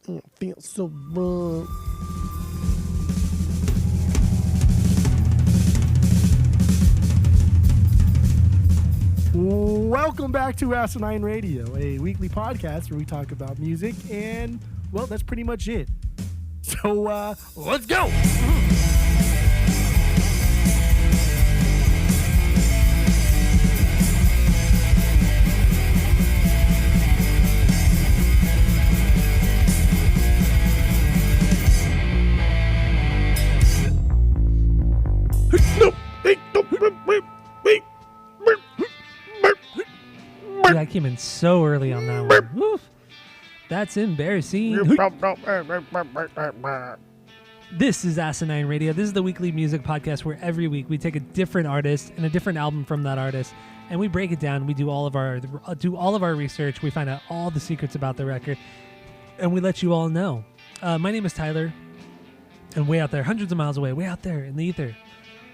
It feels so wrong. Welcome back to Asinine Radio, a weekly podcast where we talk about music, and, well, that's pretty much it. So, let's go! Dude, I came in so early on that one. Woof. That's embarrassing. This is Asinine Radio. This is the weekly music podcast where every week we take a different artist and a different album from that artist, and we break it down. We do all of our research. We find out all the secrets about the record, and we let you all know. My name is Tyler, and way out there, hundreds of miles away, way out there in the ether,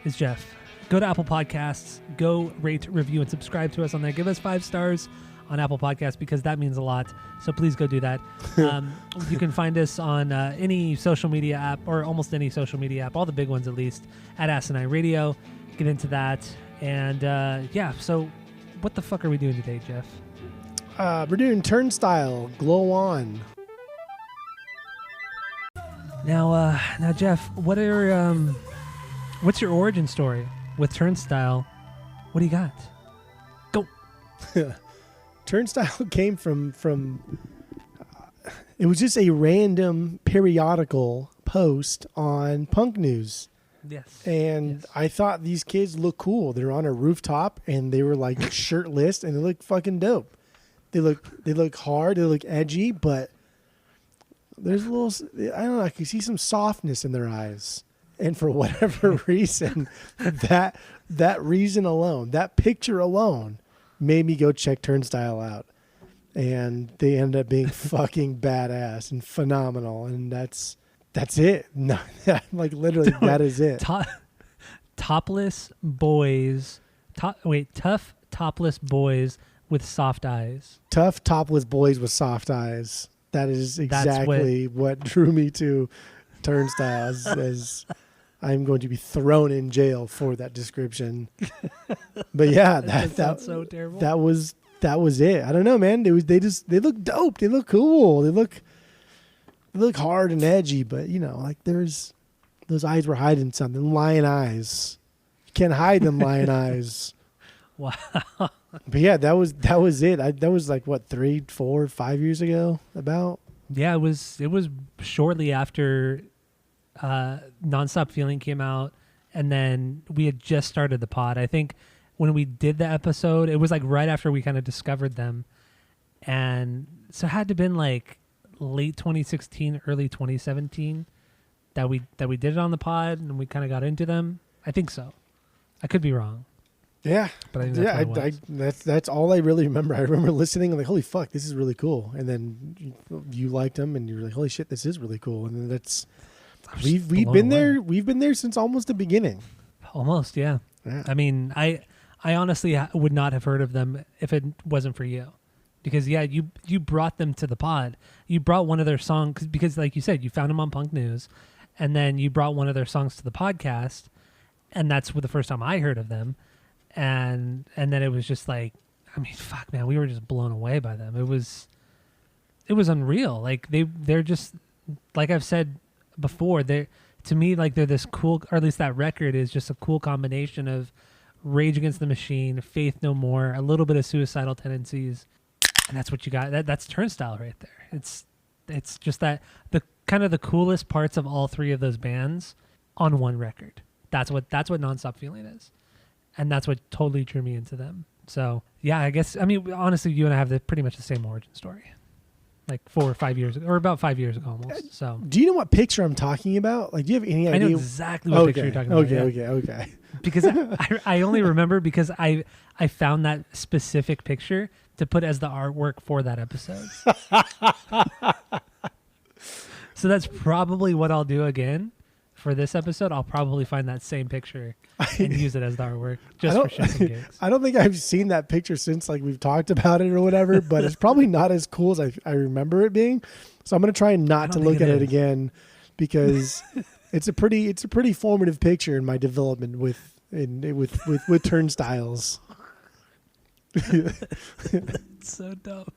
is Jeff. Go to Apple Podcasts, go rate, review, and subscribe to us on there. Give us 5 stars on Apple Podcasts because that means a lot. So please go do that. You can find us on any social media app, or almost any social media app, all the big ones at least, at Asinine Radio. Get into that. And yeah, so what the fuck are we doing today, Jeff? We're doing Turnstile, Glow On. Now, Jeff, what's your origin story with Turnstile? What do you got? Go. Turnstile came from it was just a random periodical post on Punk News. Yes. And yes. I thought these kids look cool. They're on a rooftop and they were like shirtless and they look fucking dope. They look hard, they look edgy, but there's a little, I don't know, I can see some softness in their eyes. And for whatever reason, that reason alone, that picture alone, made me go check Turnstile out. And they ended up being fucking badass and phenomenal. And that's it. No, like literally, that is it. Topless boys. Tough topless boys with soft eyes. Tough topless boys with soft eyes. That is exactly what drew me to Turnstile. As I'm going to be thrown in jail for that description. But yeah, that so terrible. That was it. I don't know, man. They look dope. They look cool. They look hard and edgy, but you know, like those eyes were hiding something. Lion eyes. You can't hide them lion eyes. Wow. But yeah, that was it. That was like what, 3, 4, 5 years ago about? Yeah, it was shortly after Nonstop Feeling came out, and then we had just started the pod. I think when we did the episode, it was like right after we kind of discovered them, and so it had to have been like late 2016, early 2017 that we did it on the pod, and we kind of got into them. I think so. I could be wrong. Yeah, but I think that's all I really remember. I remember listening and like, holy fuck, this is really cool. And then you liked them, and you're like, holy shit, this is really cool. And then that's. We've been there. We've been there since almost the beginning. Almost, yeah. I mean, I honestly would not have heard of them if it wasn't for you, because yeah, you brought them to the pod. You brought one of their songs because, like you said, you found them on Punk News, and then you brought one of their songs to the podcast, and that's the first time I heard of them, and then it was just like, I mean, fuck, man, we were just blown away by them. It was unreal. Like they're just, like I've said before, to me, like they're this cool, or at least that record is just a cool combination of Rage Against the Machine, Faith No More, a little bit of Suicidal Tendencies, and that's what you got. That's Turnstile right there. It's just that the kind of the coolest parts of all three of those bands on one record. That's what Nonstop Feeling is, and that's what totally drew me into them. So yeah, I guess, I mean, honestly, you and I have pretty much the same origin story. Like 4 or 5 years ago, or about 5 years ago almost. So, do you know what picture I'm talking about? Like, do you have any idea? I know exactly what picture you're talking about. Okay. Because I only remember because I found that specific picture to put as the artwork for that episode. So that's probably what I'll do again. for this episode, I'll probably find that same picture and use it as the artwork just for shits and gigs. I don't think I've seen that picture since like we've talked about it or whatever, but it's probably not as cool as I remember it being. So I'm going to try not to look at it again because it's a pretty formative picture in my development with turnstiles. It's so dope.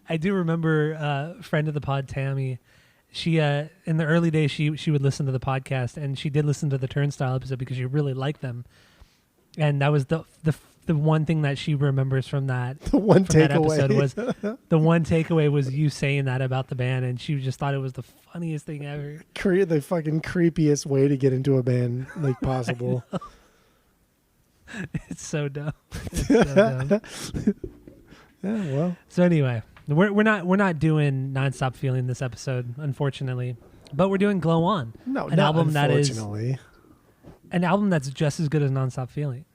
I do remember a friend of the pod, Tammy. She in the early days she would listen to the podcast, and she did listen to the Turnstile episode because she really liked them. And that was the one thing that she remembers from that that episode was the one takeaway was you saying that about the band, and she just thought it was the funniest thing ever. The fucking creepiest way to get into a band like possible. It's so dumb. It's so dumb. Yeah, well. So anyway, we're not doing Nonstop Feeling this episode, unfortunately, but we're doing Glow On. No, an not album unfortunately. An album that's just as good as Nonstop Feeling.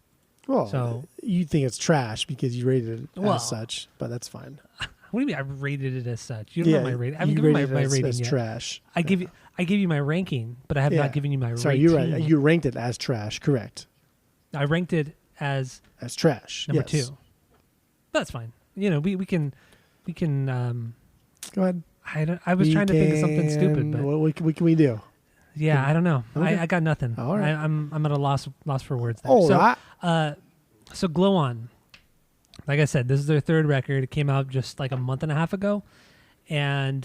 Well, so you think it's trash because you rated it as such, but that's fine. What do you mean I rated it as such? You don't know my rating. I haven't given given my rating as yet. Trash. I give you my ranking, but I have not given you my rating. Sorry, you're right. You ranked it as trash, correct. I ranked it as trash. Number 2. That's fine. You know, we can go ahead. I was trying to think of something stupid, but what can we do? Yeah, I don't know. Okay. I got nothing. All right. I'm at a loss for words there. All so, right. So Glow On. Like I said, this is their third record. It came out just like a month and a half ago. And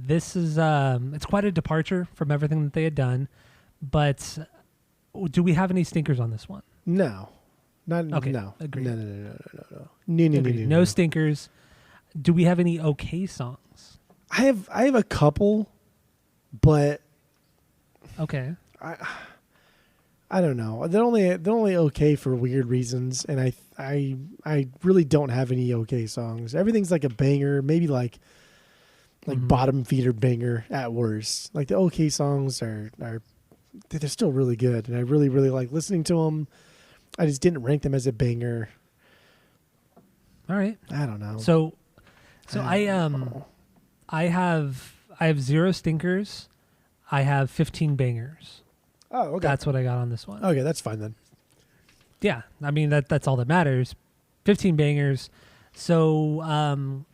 this is it's quite a departure from everything that they had done. But do we have any stinkers on this one? No. Okay. No. Agreed. No. No stinkers. Do we have any okay songs? I have a couple, but okay. I don't know. They're only okay for weird reasons, and I really don't have any okay songs. Everything's like a banger, maybe like bottom feeder banger at worst. Like the okay songs are they're still really good, and I really like listening to them. I just didn't rank them as a banger. All right. I don't know. So I have 0 stinkers. I have 15 bangers. Oh, okay. That's what I got on this one. Okay, that's fine then. Yeah, I mean that's all that matters. 15 bangers. So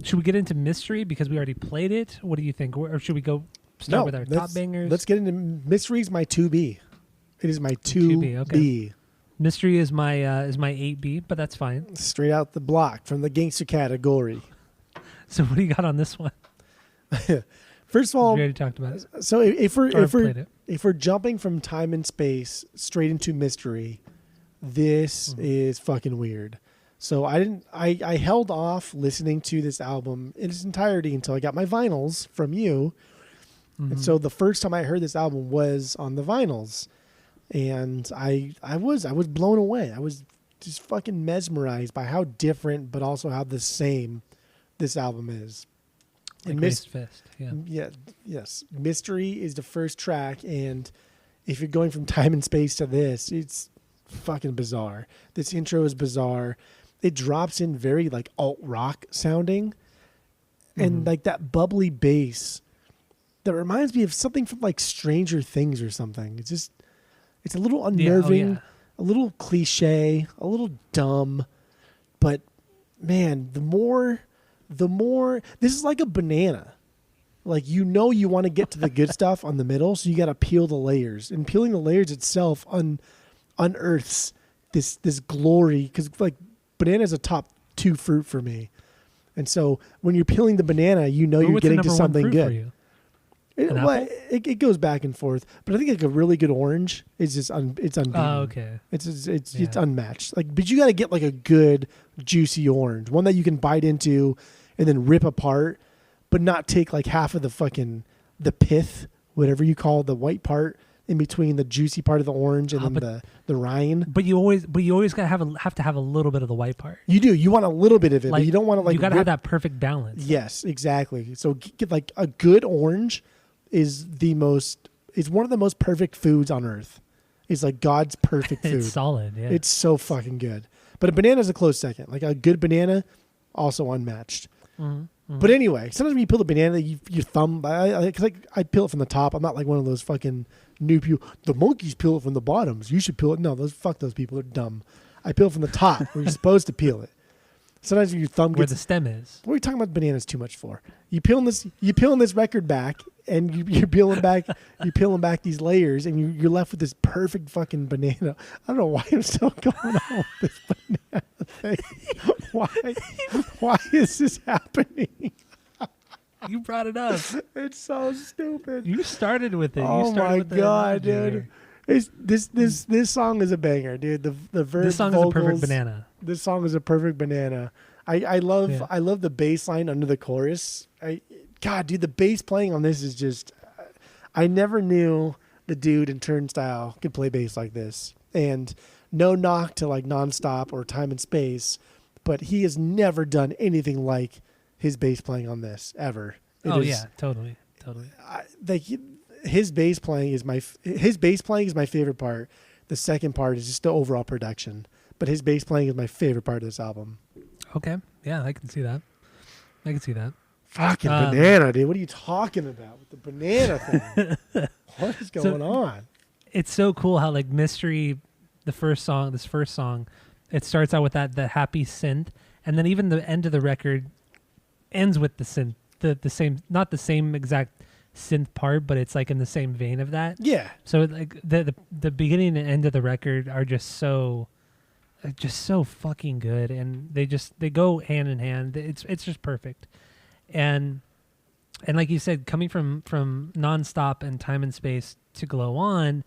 should we get into Mystery because we already played it? What do you think? Or should we go start with our top bangers? Let's get into Mystery's my 2B. It is my 2B. Okay. Mystery is my 8B, but that's fine. Straight out the block from the gangster category. So what do you got on this one? First of all, we already talked about it. So if we're jumping from time and space straight into Mystery, this is fucking weird. So I held off listening to this album in its entirety until I got my vinyls from you. And so the first time I heard this album was on the vinyls. And I was blown away. I was just fucking mesmerized by how different, but also how the same this album is. And Fist, yeah. Yes. Mystery is the first track, and if you're going from time and space to this, it's fucking bizarre. This intro is bizarre. It drops in very like alt rock sounding, and like that bubbly bass that reminds me of something from like Stranger Things or something. It's a little unnerving, a little cliche, a little dumb, but man, the more this is like a banana. Like, you want to get to the good stuff on the middle, so you got to peel the layers, and peeling the layers itself unearths this glory, because like banana is a top 2 fruit for me, and so when you're peeling the banana, you're getting to something good. It goes back and forth, but I think like a really good orange is just it's unbeaten. Oh, okay. It's unmatched. Like, but you got to get like a good juicy orange, one that you can bite into and then rip apart, but not take like half of the pith, whatever you call the white part, in between the juicy part of the orange and then the rind. But you always gotta have to have a little bit of the white part. You do. You want a little bit of it, but you don't want to like. You gotta have that perfect balance. Yes, exactly. So get like a good orange is one of the most perfect foods on earth. It's like God's perfect food. It's solid. Yeah. It's so fucking good. But a banana is a close second. Like a good banana, also unmatched. But anyway, sometimes when you peel the banana, your thumb. Cause I peel it from the top. I'm not like one of those fucking new people. The monkeys peel it from the bottoms. You should peel it. No, fuck those people. They're dumb. I peel it from the top where you're supposed to peel it. Sometimes your thumb gets where the stem is. What are we talking about bananas too much for? You peeling this record back, and you're peeling back these layers, and you're left with this perfect fucking banana. I don't know why I'm still going on with this banana thing. Why is this happening? You brought it up. It's so stupid. You started with it. Oh my god, dude! This song is a banger, dude. The verse. This song vocals, is a perfect banana. This song is a perfect banana. I love the bass line under the chorus. God, dude, the bass playing on this is just. I never knew the dude in Turnstile could play bass like this. And no knock to like Nonstop or Time and Space, but he has never done anything like his bass playing on this ever. Yeah, totally. His bass playing is my favorite part. The second part is just the overall production. But his bass playing is my favorite part of this album. Okay. Yeah, I can see that. Fucking banana, dude. What are you talking about with the banana thing? What is going on? It's so cool how like Mystery, this first song, it starts out with the happy synth, and then even the end of the record ends with the synth, the same, not the same exact synth part, but it's like in the same vein of that. Yeah. So like the beginning and end of the record are just so fucking good, and they go hand in hand. It's just perfect. And like you said, coming from Nonstop and Time and Space to Glow On,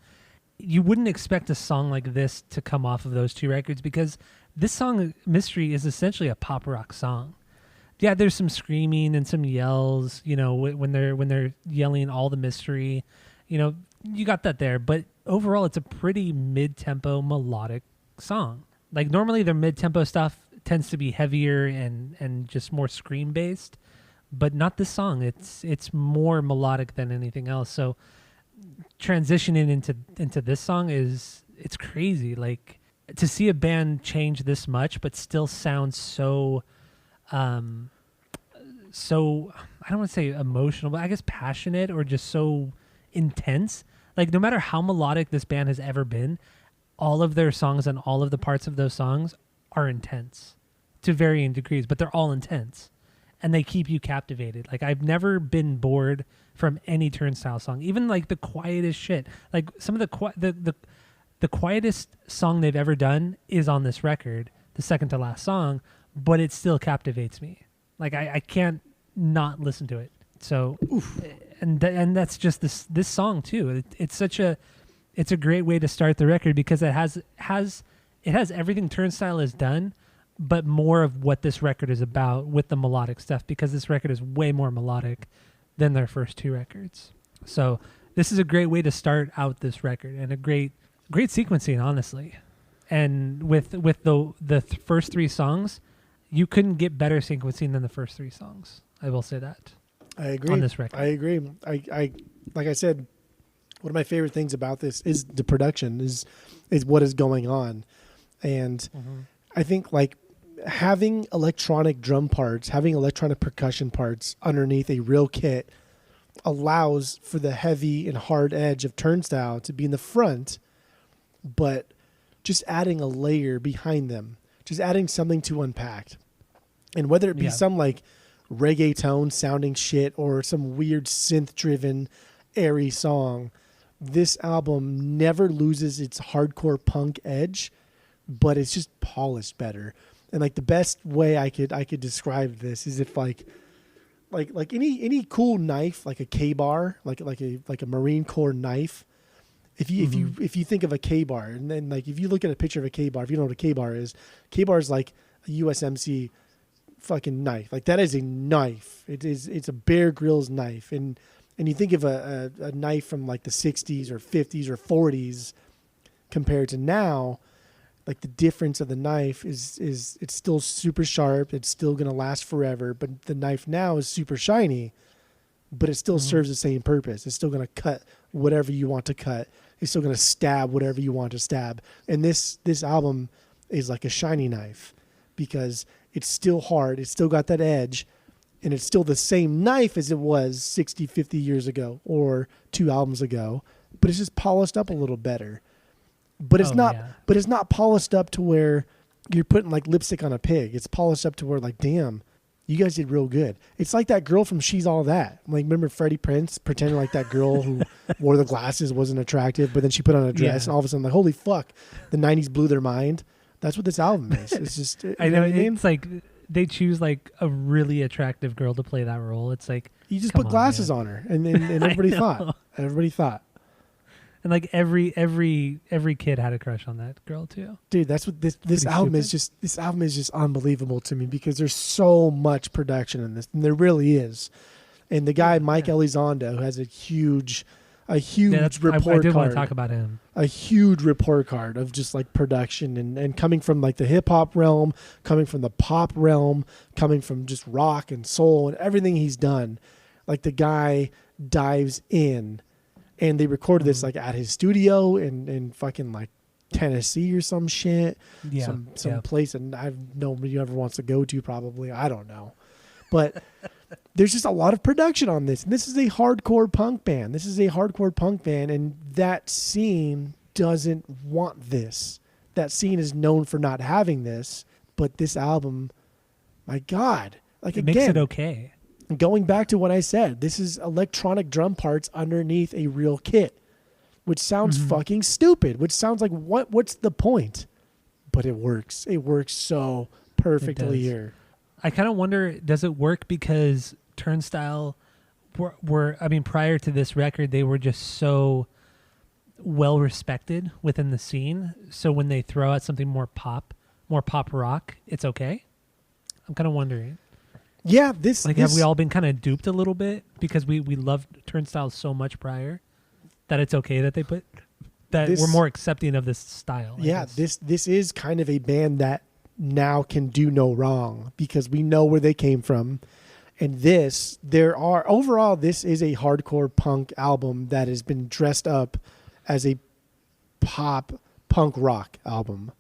you wouldn't expect a song like this to come off of those two records, because this song Mystery is essentially a pop rock song. Yeah, there's some screaming and some yells, when they're yelling all the mystery, you got that there, but overall it's a pretty mid-tempo melodic song. Like normally their mid-tempo stuff tends to be heavier and just more scream based, but not this song. It's more melodic than anything else. So transitioning into this song it's crazy. Like to see a band change this much but still sound so I don't want to say emotional, but I guess passionate or just so intense. Like no matter how melodic this band has ever been, all of their songs and all of the parts of those songs are intense to varying degrees, but they're all intense and they keep you captivated. Like I've never been bored from any Turnstile song, even like the quietest shit. Like some of the quietest song they've ever done is on this record, the second to last song, but it still captivates me. Like I can't not listen to it. So, and that's just this song too. It's a great way to start the record because it has everything Turnstile has done, but more of what this record is about with the melodic stuff, because this record is way more melodic than their first two records. So this is a great way to start out this record, and a great sequencing, honestly. And with the first three songs, you couldn't get better sequencing than the first three songs. I will say that. I agree. On this record. I agree. I like I said, one of my favorite things about this is the production, is what is going on. And I think like having electronic drum parts, having electronic percussion parts underneath a real kit allows for the heavy and hard edge of Turnstile to be in the front, but just adding a layer behind them, just adding something to unpack. And whether it be some like reggaeton sounding shit or some weird synth driven airy song, this album never loses its hardcore punk edge, but it's just polished better. And like the best way I could describe this is if like any cool knife, like a K-bar, like a Marine Corps knife. If you think of a K-bar, and then like if you look at a picture of a K-bar, if you know what a K-bar is like a USMC fucking knife. Like that is a knife. It's a Bear Grylls knife. And you think of a knife from like the 60s or 50s or 40s compared to now, like the difference of the knife is it's still super sharp. It's still going to last forever. But the knife now is super shiny, but it still serves the same purpose. It's still going to cut whatever you want to cut. It's still going to stab whatever you want to stab. And this album is like a shiny knife because it's still hard. It's still got that edge. and it's still the same knife as it was 60, 50 years ago or 2 albums ago, but it's just polished up a little better. But it's but it's not polished up to where you're putting like lipstick on a pig. It's polished up to where like, damn, you guys did real good. It's like that girl from She's All That. Like, remember Freddie Prinze pretending like that girl who wore the glasses wasn't attractive, but then she put on a dress and all of a sudden like, holy fuck, the 90s blew their mind. That's what this album is. It's just, I know, it's like they choose like a really attractive girl to play that role. It's like, you just put glasses on her and everybody thought. And like every kid had a crush on that girl too. Dude, that's what this album is just. This album is just unbelievable to me because there's so much production in this, and there really is. And the guy Mike Elizondo has a huge report card. I did want to talk about him. A huge report card of just like production and coming from like the hip hop realm, coming from the pop realm, coming from just rock and soul and everything he's done. Like the guy dives in. And they recorded this like at his studio in fucking like Tennessee or some shit. Yeah. Some place that nobody ever wants to go to probably. I don't know. But there's just a lot of production on this. And this is a hardcore punk band. And that scene doesn't want this. That scene is known for not having this. But this album, my God. Like, it makes it okay. Going back to what I said, this is electronic drum parts underneath a real kit, which sounds fucking stupid, which sounds like what's the point? But it works. It works so perfectly here. I kind of wonder, does it work because Turnstile were, I mean, prior to this record, they were just so well respected within the scene. So when they throw out something more pop rock, it's okay? I'm kind of wondering. Yeah, have we all been kind of duped a little bit because we loved Turnstile so much prior that it's okay that we're more accepting of this style? Yeah, this is kind of a band that now can do no wrong because we know where they came from, and overall this is a hardcore punk album that has been dressed up as a pop punk rock album,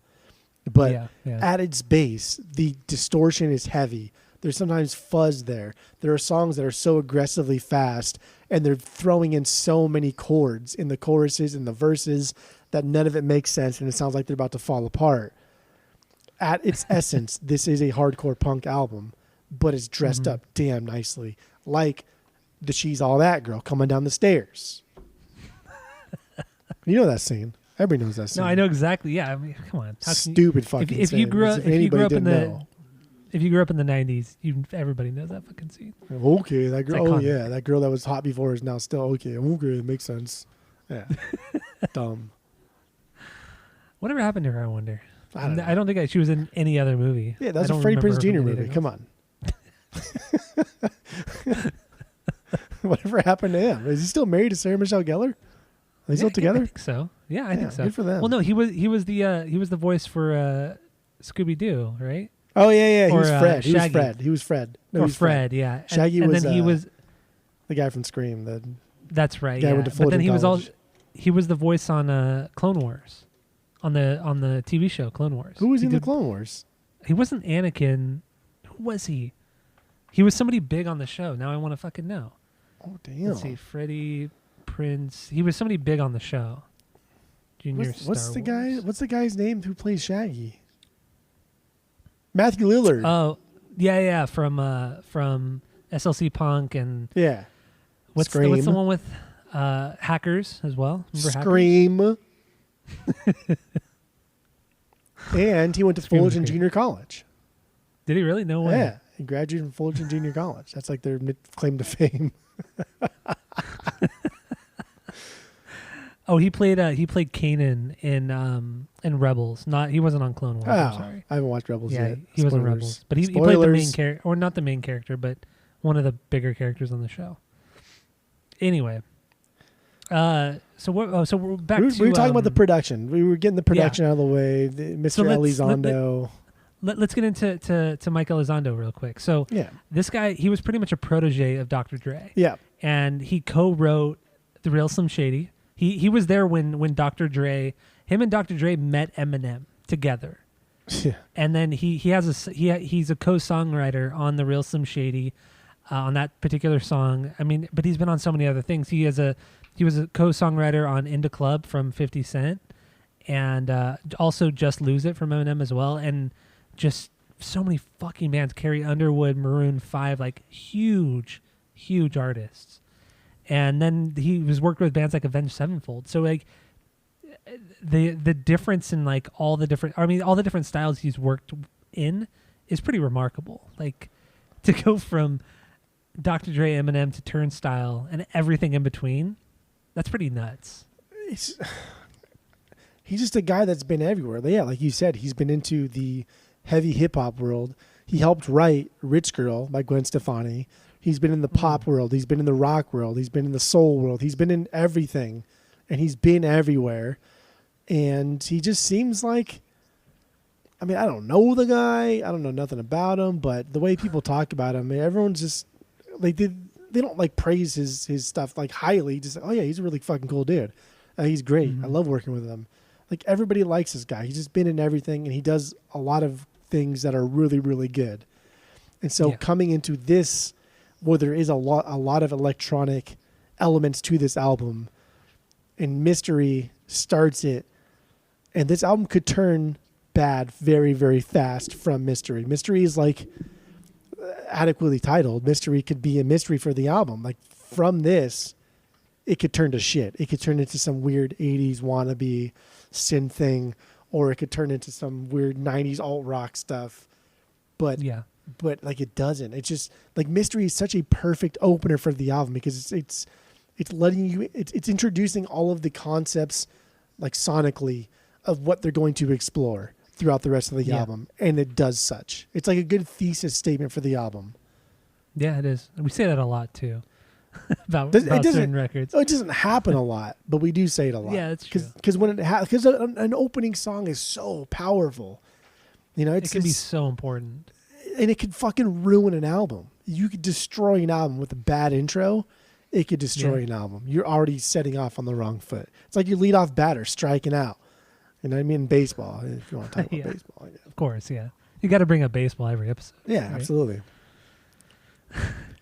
but at its base the distortion is heavy. There's sometimes fuzz there. There are songs that are so aggressively fast, and they're throwing in so many chords in the choruses and the verses that none of it makes sense, and it sounds like they're about to fall apart. At its essence, this is a hardcore punk album, but it's dressed up damn nicely, like the She's All That girl coming down the stairs. You know that scene. Everybody knows that scene. No, I know exactly. Yeah, I mean, come on. Stupid fucking if you grew up know. If you grew up in the 90s, everybody knows that fucking scene. Okay, that girl. Oh yeah, that girl that was hot before is now still okay. Okay, it makes sense. Yeah, dumb. Whatever happened to her? I wonder. I don't think she was in any other movie. Yeah, that was a Freddie Prinze Jr. movie. Come on. Whatever happened to him? Is he still married to Sarah Michelle Gellar? Are they still together? I think so. Yeah, I think so. Good for them. Well, no, he was the voice for Scooby Doo, right? Oh yeah. He was Fred. Shaggy. He was Fred. No, or he was Fred, yeah. Shaggy was. Then he was the guy from Scream. That's right. Guy yeah. went to Fullerton But then he was the voice on Clone Wars, on the TV show Clone Wars. Who was in the Clone Wars? He wasn't Anakin. Who was he? He was somebody big on the show. Now I want to fucking know. Oh damn. Let's see, Freddie Prinze. He was somebody big on the show. Junior What's the guy's name who plays Shaggy? Matthew Lillard. Oh, yeah, from SLC Punk and what's the one with Hackers as well? Remember Scream. And he went to Fullerton Junior College. Did he really? No way. Yeah, he graduated from Fullerton Junior College. That's like their claim to fame. Oh, he played Kanan in Rebels. He wasn't on Clone Wars. I'm sorry. I haven't watched Rebels yet. He wasn't Rebels, but he played the main character, or not the main character, but one of the bigger characters on the show. Anyway, so we're back. We were talking about the production. We were getting the production out of the way. Mr. Elizondo. Let's get into Mike Elizondo real quick. So this guy, he was pretty much a protege of Dr. Dre. Yeah, and he co-wrote The Real Slim Shady. He was there when Dr. Dre, him and Dr. Dre met Eminem together. Yeah. And then he's a co-songwriter on The Real Slim Shady. on that particular song. I mean, but he's been on so many other things. He was a co-songwriter on In Da Club from 50 Cent, and also Just Lose It from Eminem as well, and just so many fucking bands. Carrie Underwood, Maroon 5, like huge artists. And then he was worked with bands like Avenged Sevenfold. So like the difference in like all the different styles he's worked in is pretty remarkable. Like to go from Dr. Dre, Eminem to Turnstile and everything in between, that's pretty nuts. He's just a guy that's been everywhere. Yeah, like you said, he's been into the heavy hip hop world. He helped write Rich Girl by Gwen Stefani. He's been in the pop world. He's been in the rock world. He's been in the soul world. He's been in everything, and he's been everywhere. And he just seems like, I mean, I don't know the guy. I don't know nothing about him, but the way people talk about him, everyone's just like, they don't like praise his stuff like highly. Just, oh yeah, he's a really fucking cool dude. He's great. I love working with him. Like everybody likes this guy. He's just been in everything, and he does a lot of things that are really, really good. And so coming into this, where there is a lot of electronic elements to this album, and Mystery starts it, and this album could turn bad very, very fast from Mystery. Mystery is like adequately titled. Mystery could be a mystery for the album. Like from this, it could turn to shit. It could turn into some weird 80s wannabe synth thing, or it could turn into some weird 90s alt rock stuff. But like it doesn't. It's just like Mystery is such a perfect opener for the album because it's letting you, it's introducing all of the concepts like sonically of what they're going to explore throughout the rest of the album, and it does such. It's like a good thesis statement for the album. Yeah, it is. We say that a lot too about certain records. It doesn't happen a lot, but we do say it a lot. Yeah, that's true. Because when because an opening song is so powerful, you know, it can be so important, and it could fucking ruin an album. You could destroy an album with a bad intro. It could destroy an album. You're already setting off on the wrong foot. It's like your leadoff batter striking out. You know what I mean? Baseball, if you want to talk about baseball. Yeah. Of course, yeah. You got to bring up baseball every episode. Yeah, right? Absolutely.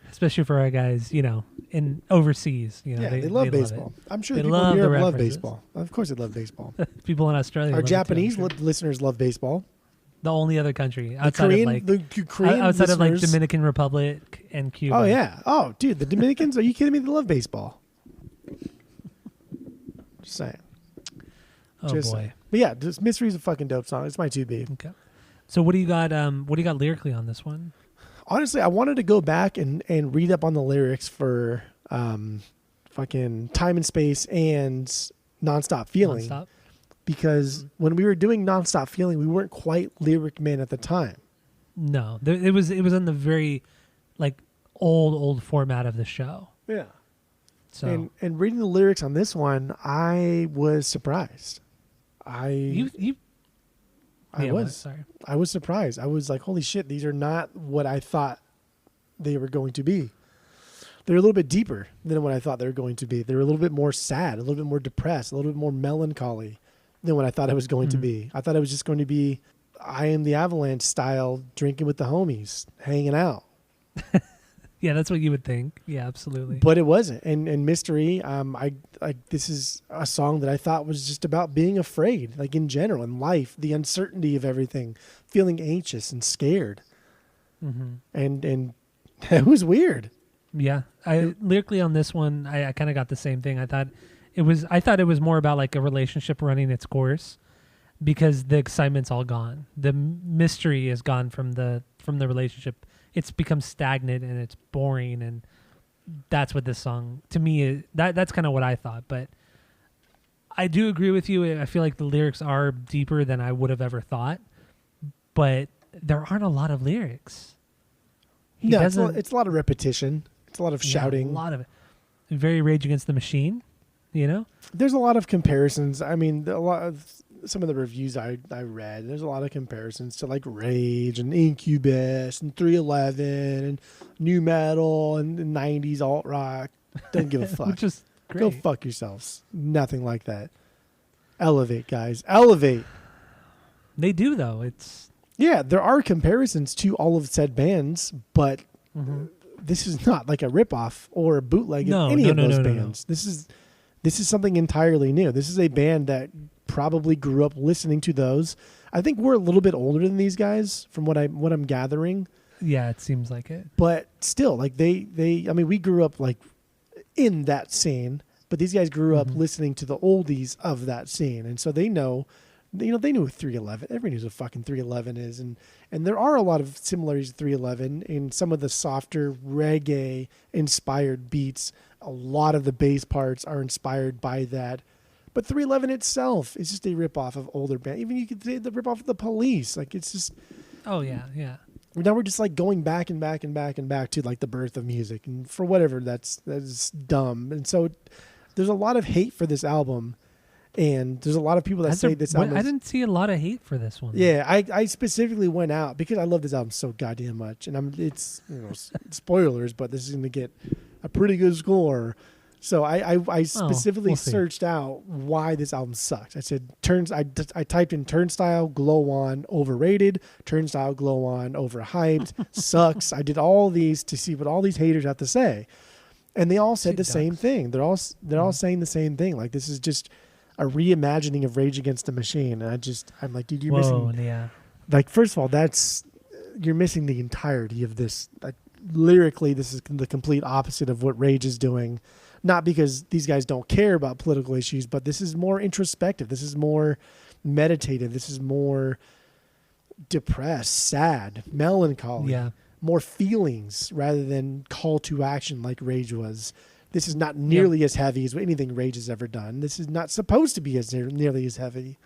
Especially for our guys, you know, in overseas. You know, they love baseball. I'm sure they people love here love baseball. Of course they love baseball. People in Australia Our Japanese listeners love baseball. The only other country outside of like Dominican Republic and Cuba. Oh yeah. Oh dude, the Dominicans, are you kidding me? They love baseball. Just saying. Oh boy. Saying. But yeah, this Mystery's a fucking dope song. It's my 2B. Okay. So what do you got lyrically on this one? Honestly, I wanted to go back and read up on the lyrics for fucking Time and Space and Nonstop Feeling. Nonstop? Because when we were doing Nonstop Feeling, we weren't quite lyric men at the time. No. It was in the very like old format of the show. Yeah. So and reading the lyrics on this one, I was surprised. I was surprised. I was like, holy shit, these are not what I thought they were going to be. They're a little bit deeper than what I thought they were going to be. They're a little bit more sad, a little bit more depressed, a little bit more melancholy than what I thought it was going to be. I thought it was just going to be I Am the Avalanche style, drinking with the homies, hanging out. Yeah, that's what you would think. Yeah, absolutely. But it wasn't. And Mystery, this is a song that I thought was just about being afraid, like in general, in life, the uncertainty of everything, feeling anxious and scared. Mm-hmm. And it was weird. Yeah. Lyrically on this one, I kind of got the same thing. I thought it was more about like a relationship running its course because the excitement's all gone. The mystery is gone from the relationship. It's become stagnant and it's boring, and that's what this song to me is. That's kind of what I thought, but I do agree with you. I feel like the lyrics are deeper than I would have ever thought, but there aren't a lot of lyrics. It's a lot of repetition. It's a lot of shouting. A lot of it. Very Rage Against the Machine, you know? There's a lot of comparisons. I mean, some of the reviews I read, there's a lot of comparisons to like Rage and Incubus and 311 and new metal and 90s alt rock. Don't give a fuck. Which is great. Go fuck yourselves. Nothing like that. Elevate, guys. Elevate. They do, though. Yeah, there are comparisons to all of said bands, but this is not like a ripoff or a bootleg of any of those bands. This is something entirely new. This is a band that probably grew up listening to those. I think we're a little bit older than these guys from what I'm gathering. Yeah, it seems like it. But still, like they I mean, we grew up like in that scene, but these guys grew up listening to the oldies of that scene. And so they know, they knew 311. Everybody knows what fucking 311 is. And there are a lot of similarities to 311 in some of the softer reggae inspired beats. A lot of the bass parts are inspired by that. But 311 itself is just a ripoff of older band. Even you could say the ripoff of the Police. Like it's just. Oh yeah, yeah. Now we're just like going back and back and back and back to like the birth of music, and for whatever that's dumb. And so there's a lot of hate for this album, and there's a lot of people that say this album. I didn't see a lot of hate for this one. Yeah, I specifically went out because I love this album so goddamn much, and it's spoilers, but this is going to get a pretty good score. So I specifically searched out why this album sucks. I said I typed in Turnstile, Glow On, overrated, Turnstile, Glow On, overhyped, sucks. I did all these to see what all these haters have to say. And they all said the same thing. They're all saying the same thing. Like this is just a reimagining of Rage Against the Machine. And I'm like, dude, you're missing. Yeah. Like first of all, you're missing the entirety of this. Like lyrically, this is the complete opposite of what Rage is doing. Not because these guys don't care about political issues, but this is more introspective. This is more meditative. This is more depressed, sad, melancholy, more feelings rather than call to action like Rage was. This is not nearly as heavy as anything Rage has ever done. This is not supposed to be nearly as heavy.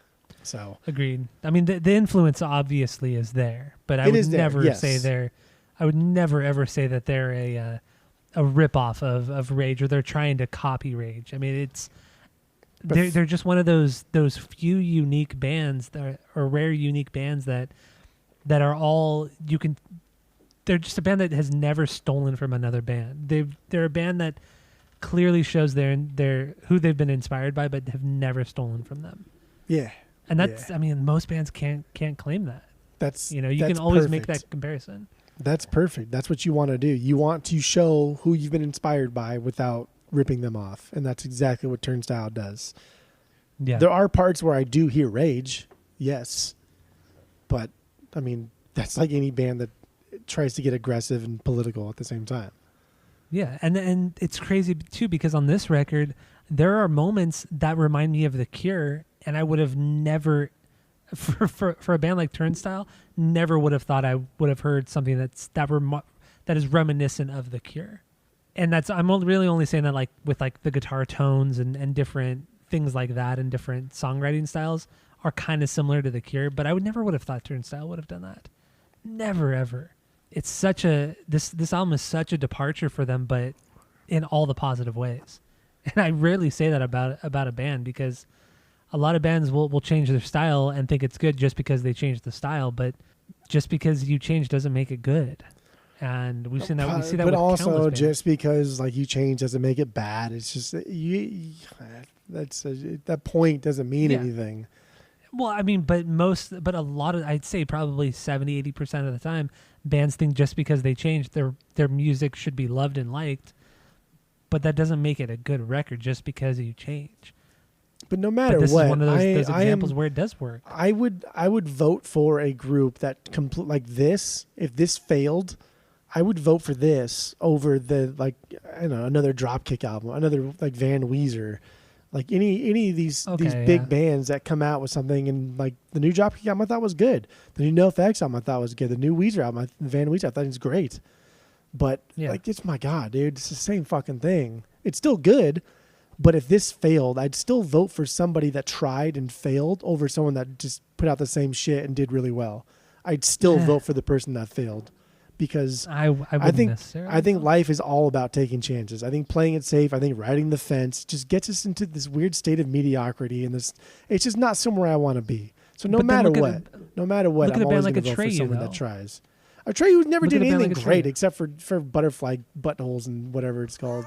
So agreed. I mean, the influence obviously is there, but I would never say they're. I would never ever say that they're a ripoff of Rage, or they're trying to copy Rage. I mean, they're just one of those few unique bands or rare unique bands that are all you can. They're just a band that has never stolen from another band. They're a band that clearly shows their who they've been inspired by, but have never stolen from them. Yeah, and that's I mean, most bands can't claim that. That's you can always make that comparison. That's perfect. That's what you want to do. You want to show who you've been inspired by without ripping them off. And that's exactly what Turnstile does. Yeah. There are parts where I do hear Rage, yes. But, I mean, that's like any band that tries to get aggressive and political at the same time. Yeah, and it's crazy, too, because on this record, there are moments that remind me of The Cure, and I would have never... For a band like Turnstile, never would have thought I would have heard something that is reminiscent of The Cure, and I'm really only saying that like with like the guitar tones and different things like that and different songwriting styles are kind of similar to The Cure, but I never would have thought Turnstile would have done that. Never ever. It's such this album is such a departure for them, but in all the positive ways, and I rarely say that about a band because. A lot of bands will change their style and think it's good just because they changed the style, but just because you change doesn't make it good. And we've seen that. We see that, but with also just because like you change doesn't make it bad. It's just that point doesn't mean anything. Well, I mean, but a lot of, I'd say probably 70-80% of the time, bands think just because they change their music should be loved and liked, but that doesn't make it a good record just because you change. But no matter this what, is one of those examples where it does work. I would vote for a group that like this. If this failed, I would vote for this over the another Dropkick album, another like Van Weezer, like any of these big bands that come out with something. And like the new Dropkick album I thought was good. The new NoFX album I thought was good. The new Weezer album, Van Weezer, I thought was great. But like it's my God, dude, it's the same fucking thing. It's still good. But if this failed, I'd still vote for somebody that tried and failed over someone that just put out the same shit and did really well. I'd still vote for the person that failed because I think life is all about taking chances. I think playing it safe, I think riding the fence just gets us into this weird state of mediocrity, and it's just not somewhere I want to be. So no matter what, I'm always going to vote for someone that tries. A Trey who never did anything great except for butterfly buttholes and whatever it's called.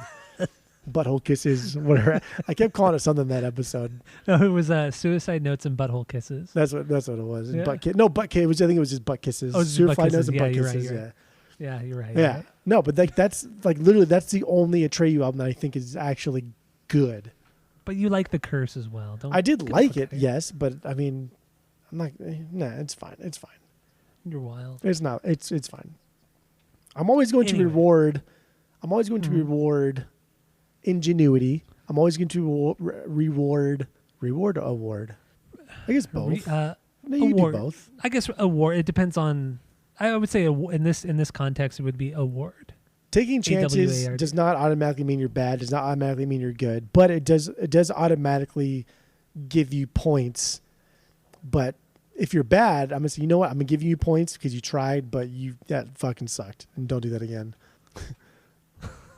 Butthole kisses, whatever. I kept calling it something that episode. No, it was Suicide Notes and Butthole Kisses. That's what it was. Yeah. Butt kiss. I think it was just butt kisses. Oh, Suicide butt kisses. Notes and butt You're kisses. right. Yeah, you're right. Yeah. Right. No, but like that's like literally that's the only Atreyu album that I think is actually good. But you like the Curse as well, don't? I did get the like fuck it, outta here. yes, but I mean, I'm not. Nah, it's fine. It's fine. You're wild. It's not. It's fine. I'm always going to Anyway. reward. I'm always going to Mhm. reward ingenuity. I'm always going to reward award. I guess both. No, you award. do both. I guess award. It depends on. I would say in this context, it would be award. Taking chances AWARD. does not automatically mean you're bad. Does not automatically mean you're good. But it does automatically give you points. But if you're bad, I'm gonna say, you know what? I'm gonna give you points because you tried, but that fucking sucked, and don't do that again.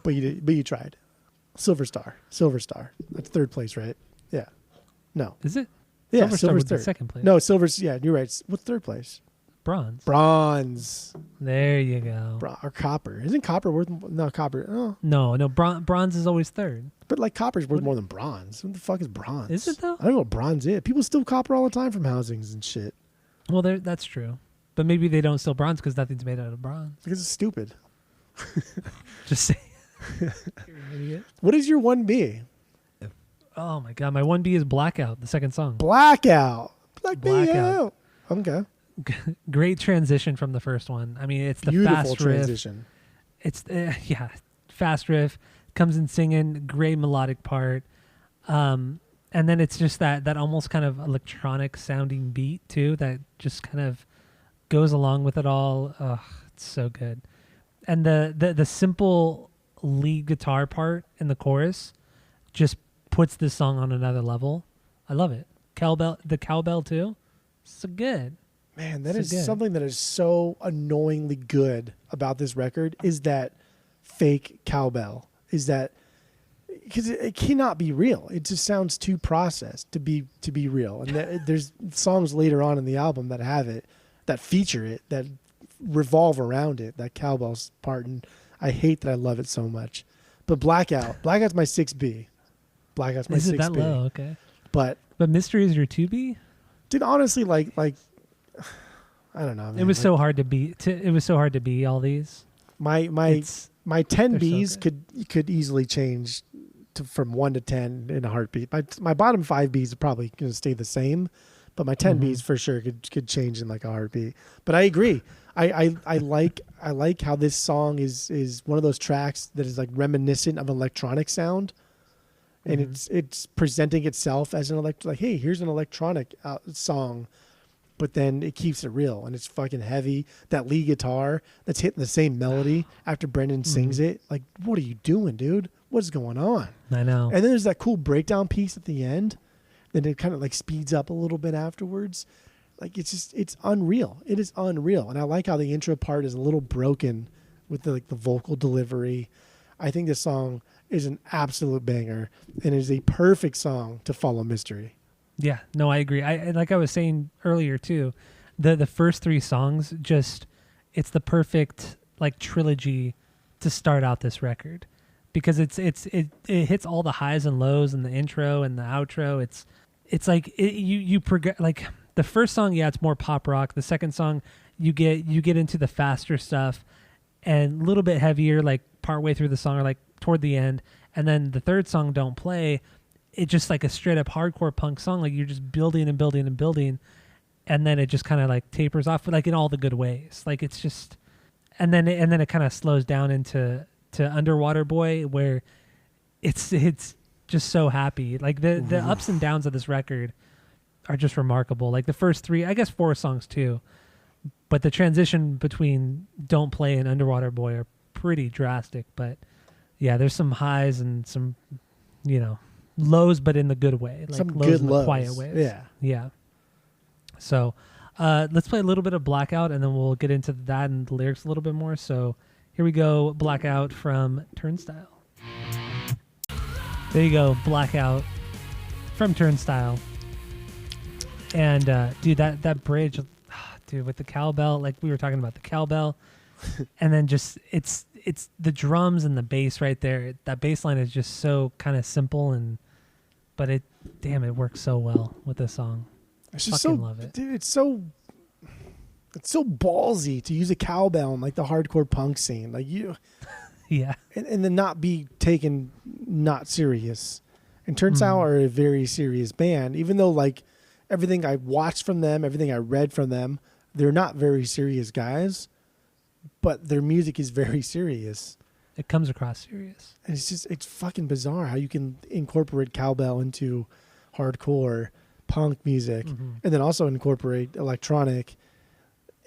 But you did. But you tried. Silver star. That's third place, right? Yeah. No. Is it? Yeah. Silver Star Silver's would be third. second place. No, silver's. Yeah, you're right. What's third place? Bronze. Bronze. There you go. Or copper. Isn't copper worth? No, copper. Oh, No. Bronze is always third. but like copper's worth more than bronze. What the fuck is bronze? Is it though? I don't know what bronze is. People steal copper all the time from housings and shit Well, that's true. But maybe they don't steal bronze because nothing's made out of bronze. because it's stupid. Just say. You're an idiot. What is your 1B? Oh my god, my 1B is Blackout, the second song. Blackout. Blackout. Okay. Great transition from the first one. I mean, it's the Beautiful fast riff. transition. It's fast riff, comes in singing, great melodic part, and then it's just that almost kind of electronic sounding beat too that just kind of goes along with it all. Ugh, it's so good, and the simple lead guitar part in the chorus just puts this song on another level. I love it. The cowbell too, so good. Man, that So is good. something that is so annoyingly good about this record is that fake cowbell. Is that because it cannot be real. It just sounds too processed to be real. And there's songs later on in the album that have it, that feature it, that revolve around it, that cowbell part. And I hate that I love it so much. But Blackout's my 6B. Blackout's my 6B. Is it that low? Okay. But Mystery is your 2B? did honestly like I don't know. Man. It was so hard to beat. It was so hard to beat all these. My It's 10 they're so Bs could easily change from 1 to 10 in a heartbeat. My bottom 5 Bs are probably going to stay the same, but my 10 Bs for sure could change in like a heartbeat. But I agree. I like how this song is one of those tracks that is like reminiscent of electronic sound, and it's presenting itself as an like hey, here's an electronic song. But then it keeps it real, and it's fucking heavy. That lead guitar that's hitting the same melody after Brendan sings it. Like, what are you doing, dude? What's going on? I know. And then there's that cool breakdown piece at the end. Then it kind of like speeds up a little bit afterwards. Like, it's unreal. It is unreal. And I like how the intro part is a little broken with the vocal delivery. I think this song is an absolute banger and is a perfect song to follow Mystery. Yeah, no, I agree. Like I was saying earlier too, the first 3 songs it's the perfect like trilogy to start out this record because it hits all the highs and lows in the intro and the outro. It's like you progress. Like the first song, yeah, it's more pop rock. The second song, you get into the faster stuff and a little bit heavier, like partway through the song or like toward the end. And then the third song, Don't Play. It's just like a straight up hardcore punk song. Like you're just building and building and building. And then it just kind of like tapers off, like in all the good ways. Like it's just, and then it kind of slows down into Underwater Boy, where it's just so happy. Like the ups and downs of this record are just remarkable. Like the first 3, I guess 4 songs too, but the transition between Don't Play and Underwater Boy are pretty drastic. But yeah, there's some highs and some, lows, but in the good way, like Some lows good in the lows. quiet ways. Yeah. So let's play a little bit of Blackout, and then we'll get into that and the lyrics a little bit more. So here we go, Blackout from Turnstile. There you go, Blackout from Turnstile. And dude, that bridge, dude, with the cowbell, like we were talking about the cowbell, and then just it's the drums and the bass right there. That bass line is just so kind of simple, but it works so well with this song. It's just Fucking love it. Dude, it's so it's so ballsy to use a cowbell in like the hardcore punk scene. Like Yeah. And then not be taken not serious. And Turnstile are a very serious band, even though like everything I watched from them, everything I read from them, they're not very serious guys, but their music is very serious. It comes across serious. And it's fucking bizarre how you can incorporate cowbell into hardcore punk music and then also incorporate electronic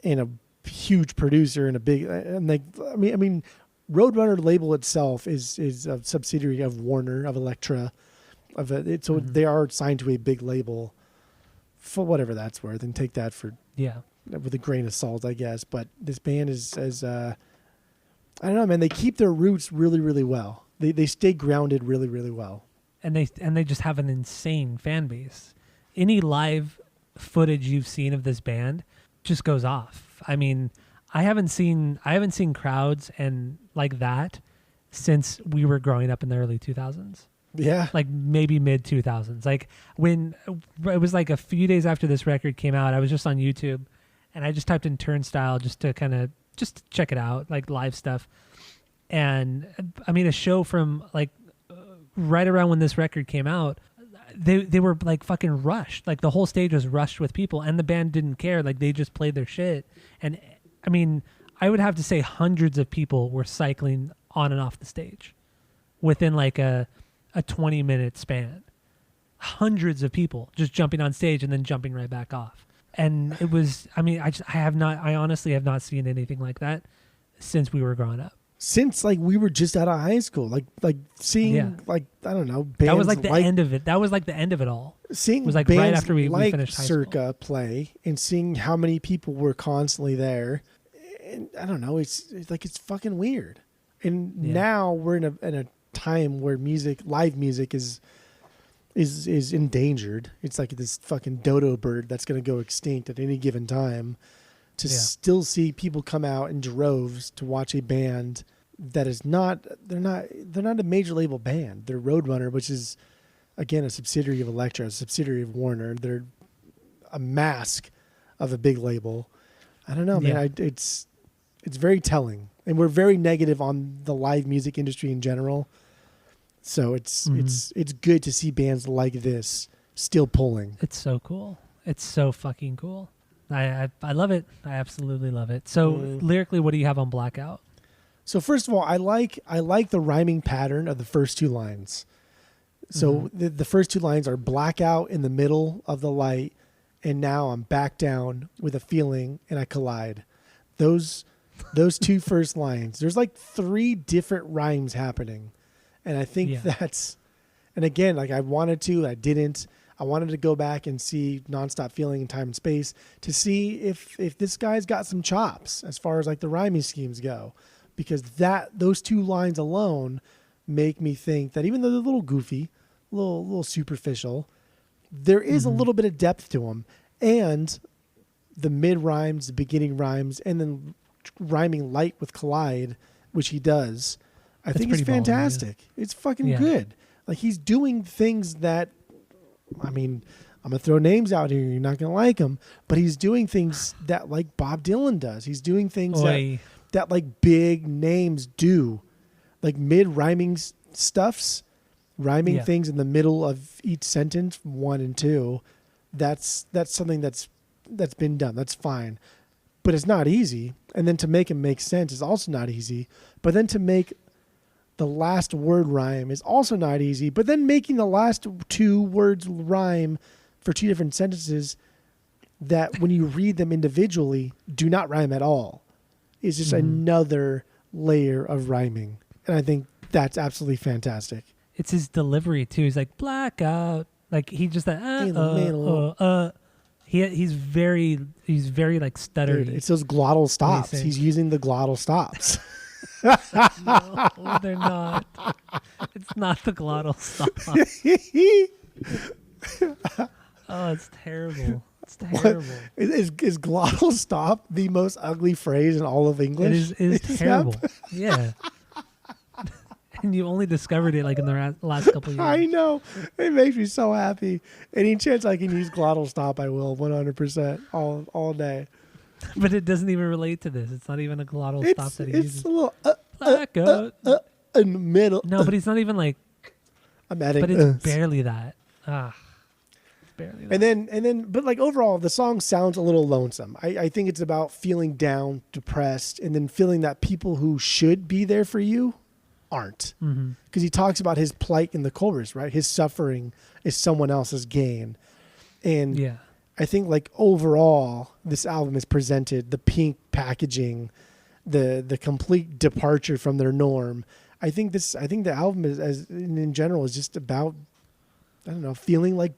and a huge producer and a big, and like, I mean, Roadrunner label itself is a subsidiary of Warner, of Elektra, so they are signed to a big label for whatever that's worth, and take that with a grain of salt, I guess. But this band is I don't know, man. They keep their roots really, really well. They stay grounded really, really well. And they just have an insane fan base. Any live footage you've seen of this band just goes off. I mean, I haven't seen crowds and like that since we were growing up in the early 2000s. Yeah. Like maybe mid 2000s. Like when it was like a few days after this record came out, I was just on YouTube and I just typed in Turnstile just to check it out, like live stuff. And I mean, a show from like right around when this record came out, they were like fucking rushed. Like the whole stage was rushed with people and the band didn't care. Like they just played their shit. And I mean, I would have to say hundreds of people were cycling on and off the stage within like a 20-minute span. Hundreds of people just jumping on stage and then jumping right back off. And it was, I mean, I honestly have not seen anything like that since we were growing up. Since like we were just out of high school, like seeing like, I don't know, bands that was like the end of it. That was like the end of it all. Seeing it was like bands right after we like finished high Circa play and seeing how many people were constantly there. And I don't know, it's fucking weird. And now we're in a time where live music is endangered. It's like this fucking dodo bird that's going to go extinct at any given time. To still see people come out in droves to watch a band that is they're not a major label band. They're Roadrunner, which is again a subsidiary of Elektra, a subsidiary of Warner. They're a mask of a big label. I don't know, man. It's very telling, and we're very negative on the live music industry in general. So it's good to see bands like this still pulling. It's so cool. It's so fucking cool. I love it. I absolutely love it. So lyrically, what do you have on Blackout? So first of all, I like the rhyming pattern of the first two lines. So the first two lines are blackout in the middle of the light, and now I'm back down with a feeling and I collide. Those two first lines. There's like 3 different rhymes happening, and I think that's. And again, like I wanted to, I didn't. I wanted to go back and see Nonstop Feeling in Time and Space to see if this guy's got some chops as far as like the rhyming schemes go, because those 2 lines alone make me think that even though they're a little goofy, a little superficial, there is a little bit of depth to them, and the mid rhymes, the beginning rhymes, and then rhyming light with collide, which he does. I think it's fantastic. Ballin', It's fucking good. Like he's doing things that. I mean, I'm going to throw names out here. You're not going to like them. But he's doing things that like Bob Dylan does. He's doing things that like big names do. Like mid-rhyming stuffs, rhyming things in the middle of each sentence, 1 and 2. That's something that's been done. That's fine. But it's not easy. And then to make it make sense is also not easy. But then to make the last word rhyme is also not easy, but then making the last 2 words rhyme for 2 different sentences that when you read them individually do not rhyme at all is just another layer of rhyming. And I think that's absolutely fantastic. It's his delivery too. He's like blackout. Like he just in the middle. He's very like stuttery. Dude, it's those glottal stops. He's using the glottal stops. No, they're not. It's not the glottal stop. Oh, it's terrible. It's terrible. Is glottal stop the most ugly phrase in all of English? It is terrible. Yeah. And you only discovered it like in the last couple of years. I know. It makes me so happy. Any chance I can use glottal stop, I will 100% all day. But it doesn't even relate to this. It's not even a glottal stop that he uses. It's a little in the middle. No, but he's not even like. I'm adding. But it's barely that. Barely that. And then, but like overall, the song sounds a little lonesome. I think it's about feeling down, depressed, and then feeling that people who should be there for you aren't. Because he talks about his plight in the chorus, right? His suffering is someone else's gain. And yeah. I think like overall, this album is presented, the pink packaging, the complete departure from their norm. I think the album is, as in general, is just about, I don't know, feeling like,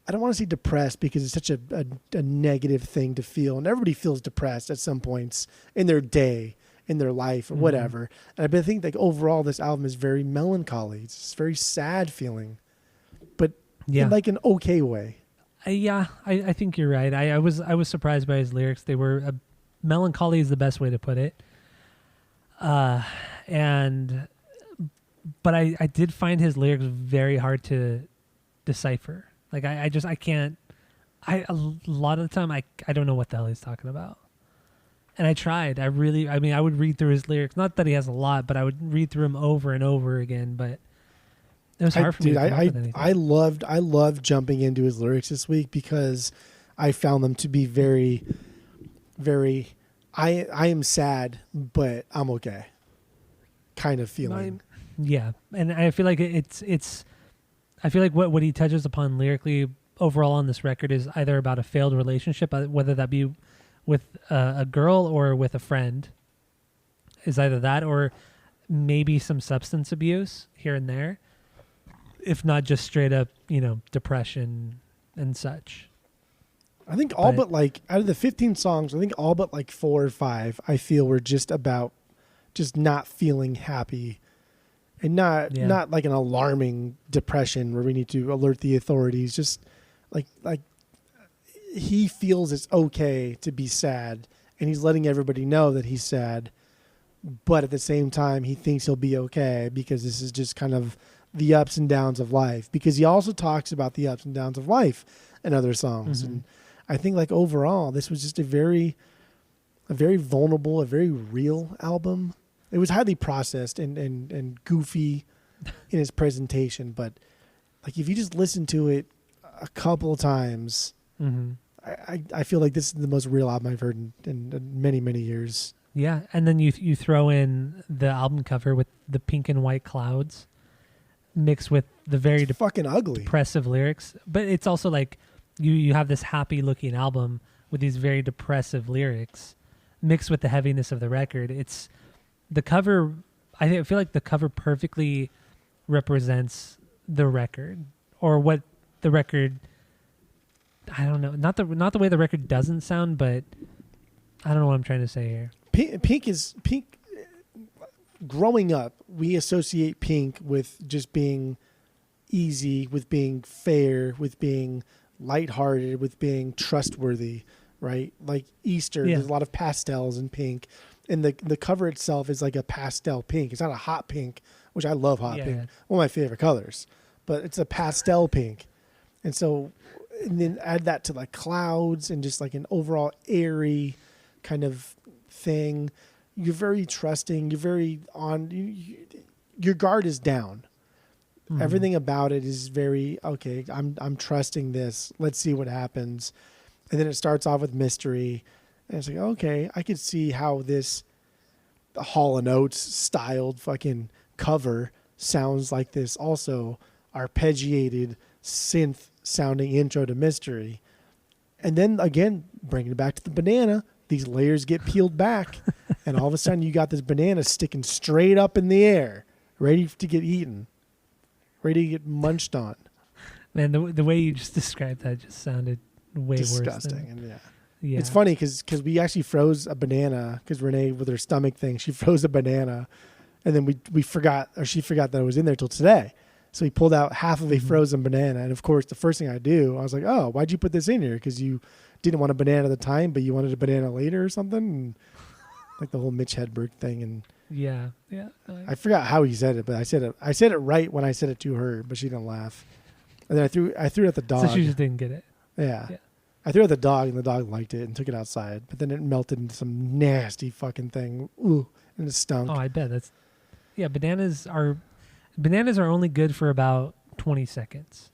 I don't want to say depressed because it's such a negative thing to feel. And everybody feels depressed at some points in their day, in their life, or whatever. And I think like overall, this album is very melancholy. It's very sad feeling, but in like an okay way. I think you're right. I was surprised by his lyrics. They were melancholy is the best way to put it. But I did find his lyrics very hard to decipher. Like I can't. A lot of the time I don't know what the hell he's talking about. And I tried. I would read through his lyrics. Not that he has a lot, but I would read through them over and over again. But it was hard for me to come up with anything. I loved jumping into his lyrics this week because I found them to be very, very. I am sad, but I'm okay. Kind of feeling. Yeah, and I feel like it's. I feel like what he touches upon lyrically overall on this record is either about a failed relationship, whether that be with a girl or with a friend, is either that or maybe some substance abuse here and there, if not just straight up, depression and such. I think but like out of the 15 songs, I think all but like 4 or 5 I feel were just about just not feeling happy. And not like an alarming depression where we need to alert the authorities. Just like he feels it's okay to be sad, and he's letting everybody know that he's sad. But at the same time, he thinks he'll be okay because this is just kind of the ups and downs of life. Because he also talks about the ups and downs of life in other songs. And I think like overall, this was just a very vulnerable, a very real album. It was highly processed and goofy in its presentation, but like if you just listen to it a couple of times, I feel like this is the most real album I've heard in many, many years. Yeah, and then you throw in the album cover with the pink and white clouds mixed with the very fucking ugly, depressive lyrics. But it's also like you have this happy looking album with these very depressive lyrics mixed with the heaviness of the record. It's the cover. I feel like the cover perfectly represents the record or what the record. I don't know, not the way the record doesn't sound, but I don't know what I'm trying to say here. Pink. Growing up, we associate Pink with just being easy, with being fair, with being lighthearted, with being trustworthy, right? Like Easter, there's a lot of pastels in Pink. And the cover itself is like a pastel pink. It's not a hot pink, which I love hot pink. Yeah. One of my favorite colors. But it's a pastel pink. And so, and then add that to like clouds and just like an overall airy kind of thing. You're very trusting. You're very your guard is down. Everything about it is very, okay, I'm trusting this. Let's see what happens. And then it starts off with mystery. And it's like, okay, I could see how this Hall & Oates styled fucking cover sounds like this also arpeggiated synth sounding intro to mystery. And then again, bringing it back to the banana, these layers get peeled back and all of a sudden you got this banana sticking straight up in the air, ready to get eaten, ready to get munched on. Man, the way you just described that just sounded way disgusting. Worse than... Yeah. It's funny because we actually froze a banana because Renee, with her stomach thing, she froze a banana, and then she forgot that it was in there till today. So we pulled out half of a frozen banana, and of course, the first thing I was like, "Oh, why'd you put this in here? Because you didn't want a banana at the time, but you wanted a banana later or something." And like the whole Mitch Hedberg thing, and yeah. I forgot how he said it, but I said it right when I said it to her, but she didn't laugh. And then I threw it at the dog. So she just didn't get it. Yeah. I threw it at the dog, and the dog liked it and took it outside. But then it melted into some nasty fucking thing. Ooh, and it stunk. Oh, I bet that's. Yeah, bananas are only good for about 20 seconds.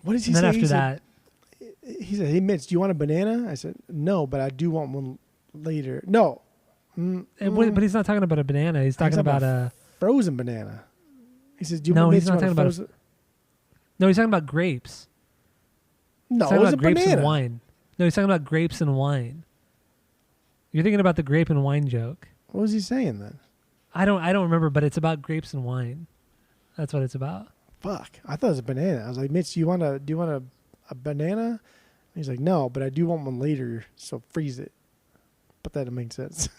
What does he and say? Then after that, he said, "Hey Mitch, do you want a banana?" I said, "No, but I do want one later." No, but he's not talking about a banana. He's talking about a frozen banana. He says, "Do you no, want he's not talking about. frozen?" No, he's talking about grapes. No, he's talking it was about a grapes banana. and wine. No, he's talking about grapes and wine. You're thinking about the grape and wine joke. What was he saying then? I don't remember, but it's about grapes and wine. That's what it's about. Fuck, I thought it was a banana. I was like, "Mitch, do you want a banana?" And he's like, "No, but I do want one later, so freeze it." But that didn't make sense.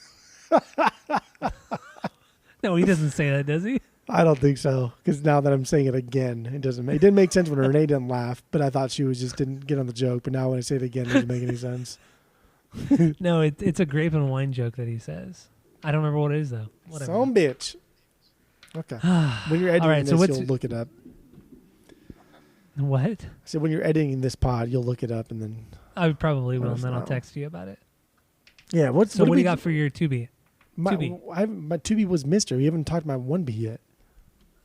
No, he doesn't say that, does he? I don't think so, because now that I'm saying it again, it doesn't. It didn't make sense when Renee didn't laugh, but I thought she was just didn't get on the joke. But now when I say it again, it doesn't make any sense. No, it's a grape and wine joke that he says. I don't remember what it is though. Whatever. Some bitch. Okay. When you're editing All right, this, you'll look it up. What? So when you're editing this pod, you'll look it up and then. I probably will, and then I'll text you about it. Yeah. What do you got for your 2B? My 2B. My 2B was Mister. We haven't talked about 1B yet.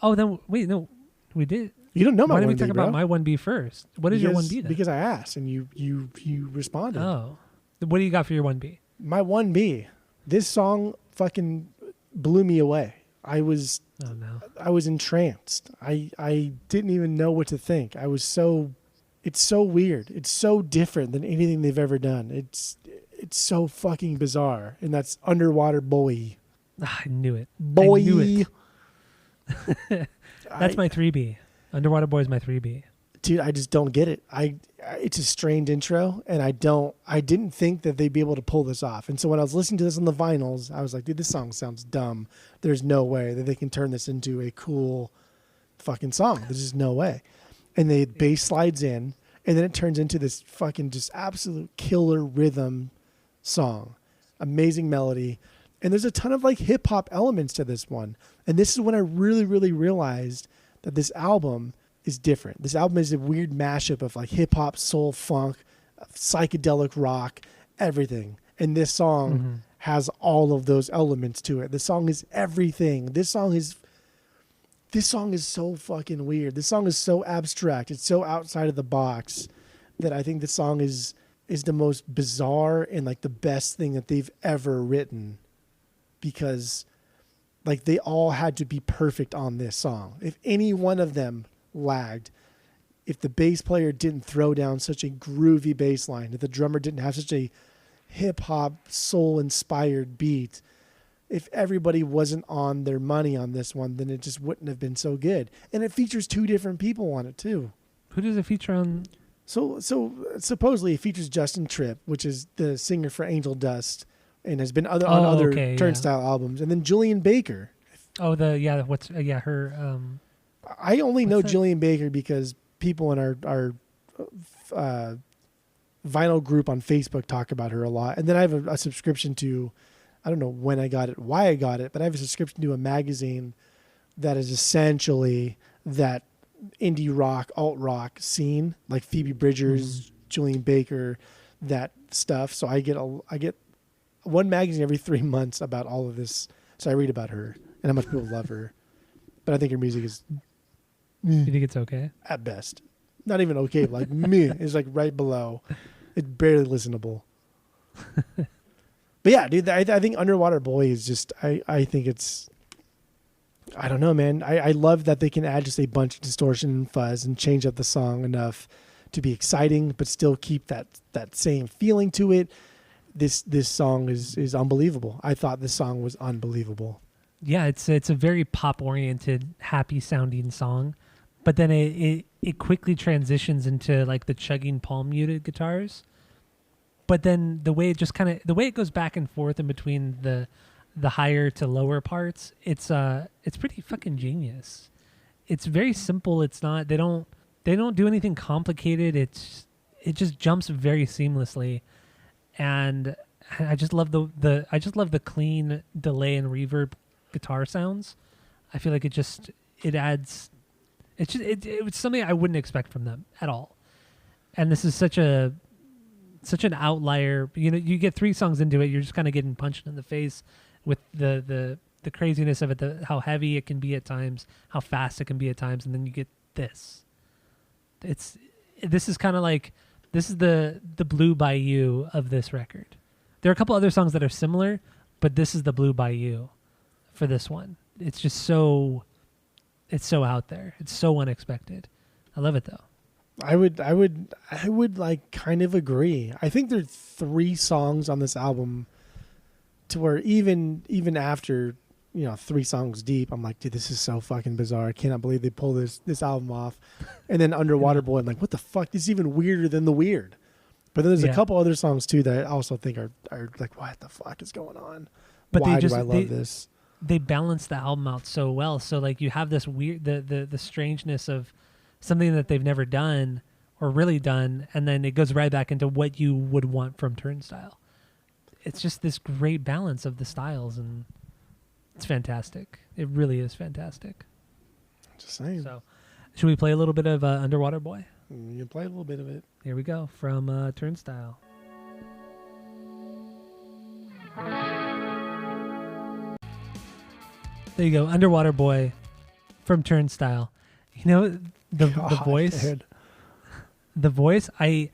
Oh, then wait, no, we did. You don't know my 1B. Why didn't we talk bro? about my 1B first? What is your 1B then? Because I asked and you responded. Oh, what do you got for your 1B? My 1B. This song fucking blew me away. I was entranced. I didn't even know what to think. It's so weird. It's so different than anything they've ever done. It's so fucking bizarre. And that's Underwater Boy. I knew it. Boy. I knew it. That's my 3B. Underwater Boy is my 3B. Dude, I just don't get it. It's a strained intro, and I didn't think that they'd be able to pull this off. And so when I was listening to this on the vinyls, I was like, dude, this song sounds dumb. There's no way that they can turn this into a cool fucking song. There's just no way. And the bass slides in, and then it turns into this fucking just absolute killer rhythm song. Amazing melody. And there's a ton of like hip hop elements to this one. And this is when I really, really realized that this album is different. This album is a weird mashup of like hip hop, soul, funk, psychedelic rock, everything. And this song has all of those elements to it. This song is everything. This song is so fucking weird. This song is so abstract. It's so outside of the box that I think this song is the most bizarre and like the best thing that they've ever written, because like they all had to be perfect on this song. If any one of them lagged, if the bass player didn't throw down such a groovy bass line, if the drummer didn't have such a hip hop soul inspired beat, if everybody wasn't on their money on this one, then it just wouldn't have been so good. And it features two different people on it too. Who does it feature on? So supposedly it features Justin Tripp, which is the singer for Angel Dust, and has been on other Turnstile albums, and then Julian Baker. Oh, her. I only know Jillian Baker because people in our vinyl group on Facebook talk about her a lot. And then I have a subscription to, I don't know when I got it, why I got it, but I have a subscription to a magazine that is essentially that indie rock, alt rock scene, like Phoebe Bridgers, Julian Baker, that stuff. So I get one magazine every 3 months about all of this. So I read about her and how much people love her. But I think her music is... You think it's okay? At best. Not even okay. Like, meh. It's like right below. It's barely listenable. But yeah, dude, I think Underwater Boy is just... I think it's... I don't know, man. I love that they can add just a bunch of distortion and fuzz and change up the song enough to be exciting, but still keep that same feeling to it. This song is unbelievable. I thought this song was unbelievable. Yeah, it's a very pop-oriented, happy-sounding song. But then it quickly transitions into like the chugging palm muted guitars. But then the way it goes back and forth in between the higher to lower parts, it's pretty fucking genius. It's very simple. It's not they don't do anything complicated. It just jumps very seamlessly, and I just love the clean delay and reverb guitar sounds. I feel like it adds. It's something I wouldn't expect from them at all. And this is such a such an outlier. You get 3 songs into it, you're just kind of getting punched in the face with the craziness of it, how heavy it can be at times, how fast it can be at times, and then you get this. This is kind of like, this is the Blue Bayou of this record. There are a couple other songs that are similar, but this is the Blue Bayou for this one. It's just so out there. It's so unexpected. I love it though. I would like kind of agree. I think there are 3 songs on this album to where even after 3 songs deep, I'm like, dude, this is so fucking bizarre. I cannot believe they pulled this album off. And then Underwater Boy, I'm like, what the fuck? This is even weirder than the weird. But then there's a couple other songs too that I also think are like, what the fuck is going on? But why do I love this? They balance the album out so well. So like you have this weird, the strangeness of something that they've never done or really done, and then it goes right back into what you would want from Turnstile. It's just this great balance of the styles, and it's fantastic. It really is fantastic. Just saying. So, should we play a little bit of Underwater Boy? You can play a little bit of it. Here we go from Turnstile. There you go, Underwater Boy from Turnstile. The voice. Dude. The voice. I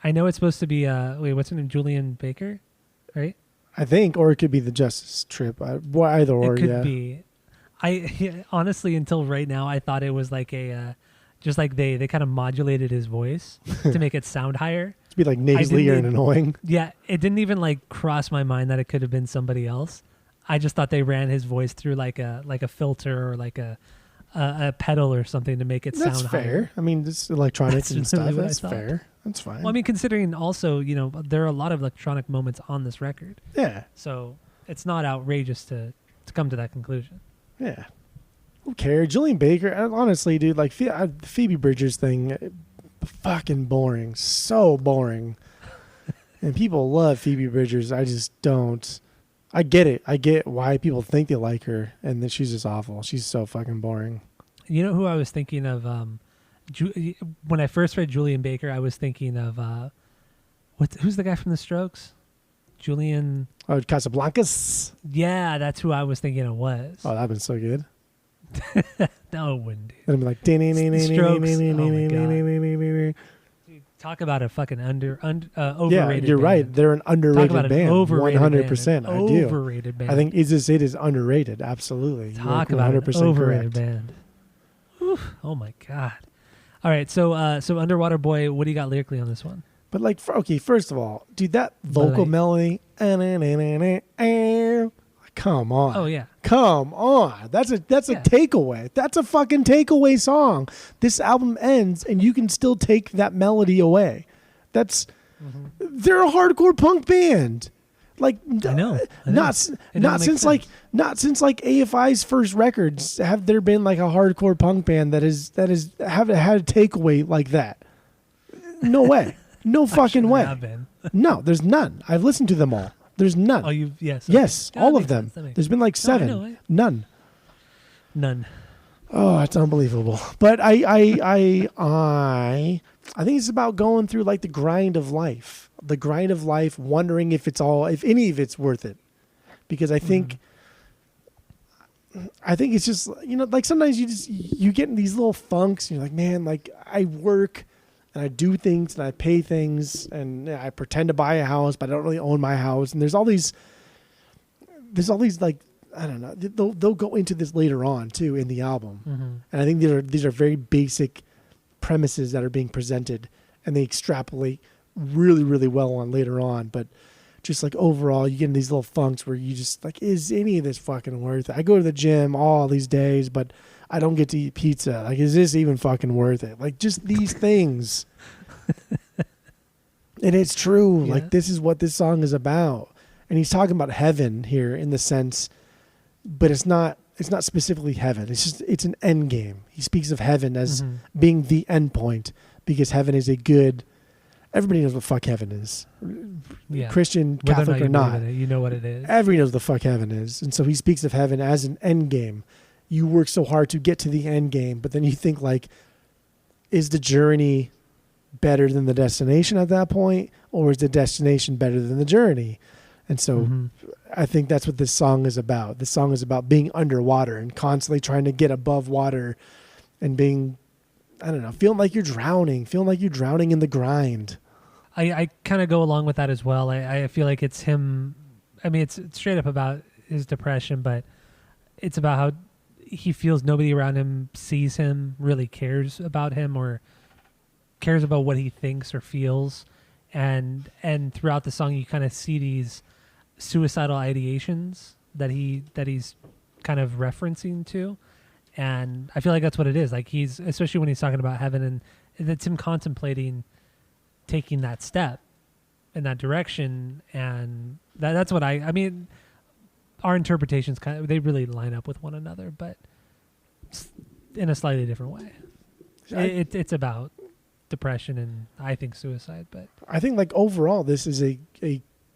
know it's supposed to be what's her name? Julian Baker, right? I think, or it could be the Justice Trip. Either or, it could be. I honestly, until right now, I thought it was like just like they kind of modulated his voice to make it sound higher. To be like nasally and annoying. Yeah, it didn't even like cross my mind that it could have been somebody else. I just thought they ran his voice through like a filter or like a pedal or something to make it sound higher. That's fair. I mean, it's electronics and stuff. That's fair. That's fine. Well, I mean, considering also, there are a lot of electronic moments on this record. Yeah. So it's not outrageous to come to that conclusion. Yeah. Who cares? Julian Baker, honestly, dude, like Phoebe Bridgers thing, fucking boring. So boring. And people love Phoebe Bridgers. I just don't. I get it. I get why people think they like her, and that she's just awful. She's so fucking boring. You know who I was thinking of? When I first read Julian Baker, I was thinking of who's the guy from The Strokes? Julian. Oh, Casablancas. Yeah, that's who I was thinking it was. Oh, that'd been so good. No, it wouldn't. It'd be like Strokes. Oh my God. Dude, talk about a fucking overrated. Yeah, you're band. Right. They're an underrated band. 100%. I do. Overrated band. I think Is This It is underrated. Absolutely. Talk about an overrated band. Oof, oh my God. All right, so Underwater Boy, what do you got lyrically on this one? But like, first of all, dude, that vocal melody, come on. Oh yeah, come on. That's a takeaway. That's a fucking takeaway song. This album ends, and you can still take that melody away. They're a hardcore punk band. Like I know. Not since AFI's first records have there been like a hardcore punk band that have had a takeaway like that. No way. No fucking way. No, there's none. I've listened to them all. There's none. Oh, yes. Yes, all of them. There's been like 7. None. Oh, it's unbelievable. But I think it's about going through like the grind of life. The grind of life, wondering if any of it's worth it. Because I think it's just, like sometimes you get in these little funks and you're like, man, like I work and I do things and I pay things and I pretend to buy a house, but I don't really own my house. And there's all these like, I don't know, they'll go into this later on too in the album. And I think these are very basic premises that are being presented, and they extrapolate really, really well on later on. But just like overall, you get in these little funks where you just like, is any of this fucking worth it? I go to the gym all these days, but I don't get to eat pizza. Like, is this even fucking worth it? Like, just these things. And it's true. Yeah. Like, this is what this song is about. And he's talking about heaven here in the sense, but it's not specifically heaven. It's an end game. He speaks of heaven as being the end point, because heaven is everybody knows what fuck heaven is. Yeah. Christian, Catholic or not. You know what it is. Everybody knows what the fuck heaven is. And so he speaks of heaven as an end game. You work so hard to get to the end game, but then you think like, is the journey better than the destination at that point, or is the destination better than the journey? And so I think that's what this song is about. This song is about being underwater and constantly trying to get above water and being, I don't know, feeling like you're drowning in the grind. I kind of go along with that as well. I feel like it's him. I mean, it's straight up about his depression, but it's about how he feels nobody around him sees him, really cares about him, or cares about what he thinks or feels. And throughout the song, you kind of see these suicidal ideations that he's kind of referencing to. And I feel like that's what it is. Like he's, especially when he's talking about heaven, and it's him contemplating taking that step in that direction. And that's what I mean, our interpretations they really line up with one another, but in a slightly different way. It's about depression and I think suicide, but I think like overall this is a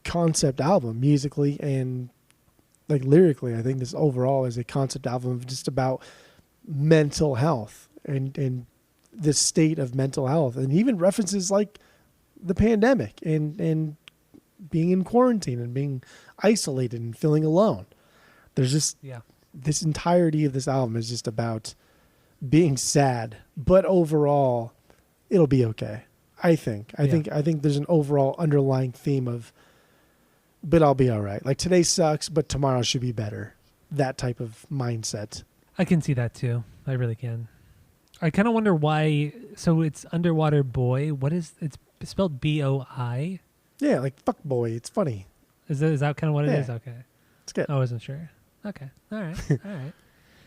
concept album musically and like lyrically. I think this overall is a concept album just about mental health and the state of mental health, and even references like the pandemic and being in quarantine and being isolated and feeling alone. There's just this entirety of this album is just about being sad, but overall it'll be okay. I think there's an overall underlying theme of, but I'll be all right. Like today sucks, but tomorrow should be better. That type of mindset. I can see that too. I really can. I kind of wonder why. So it's Underwater Boy. What is it's spelled BOI? Yeah, like fuck boy. It's funny. Is that kind of what it is? Okay, it's good. I wasn't sure. Okay, all right, all right.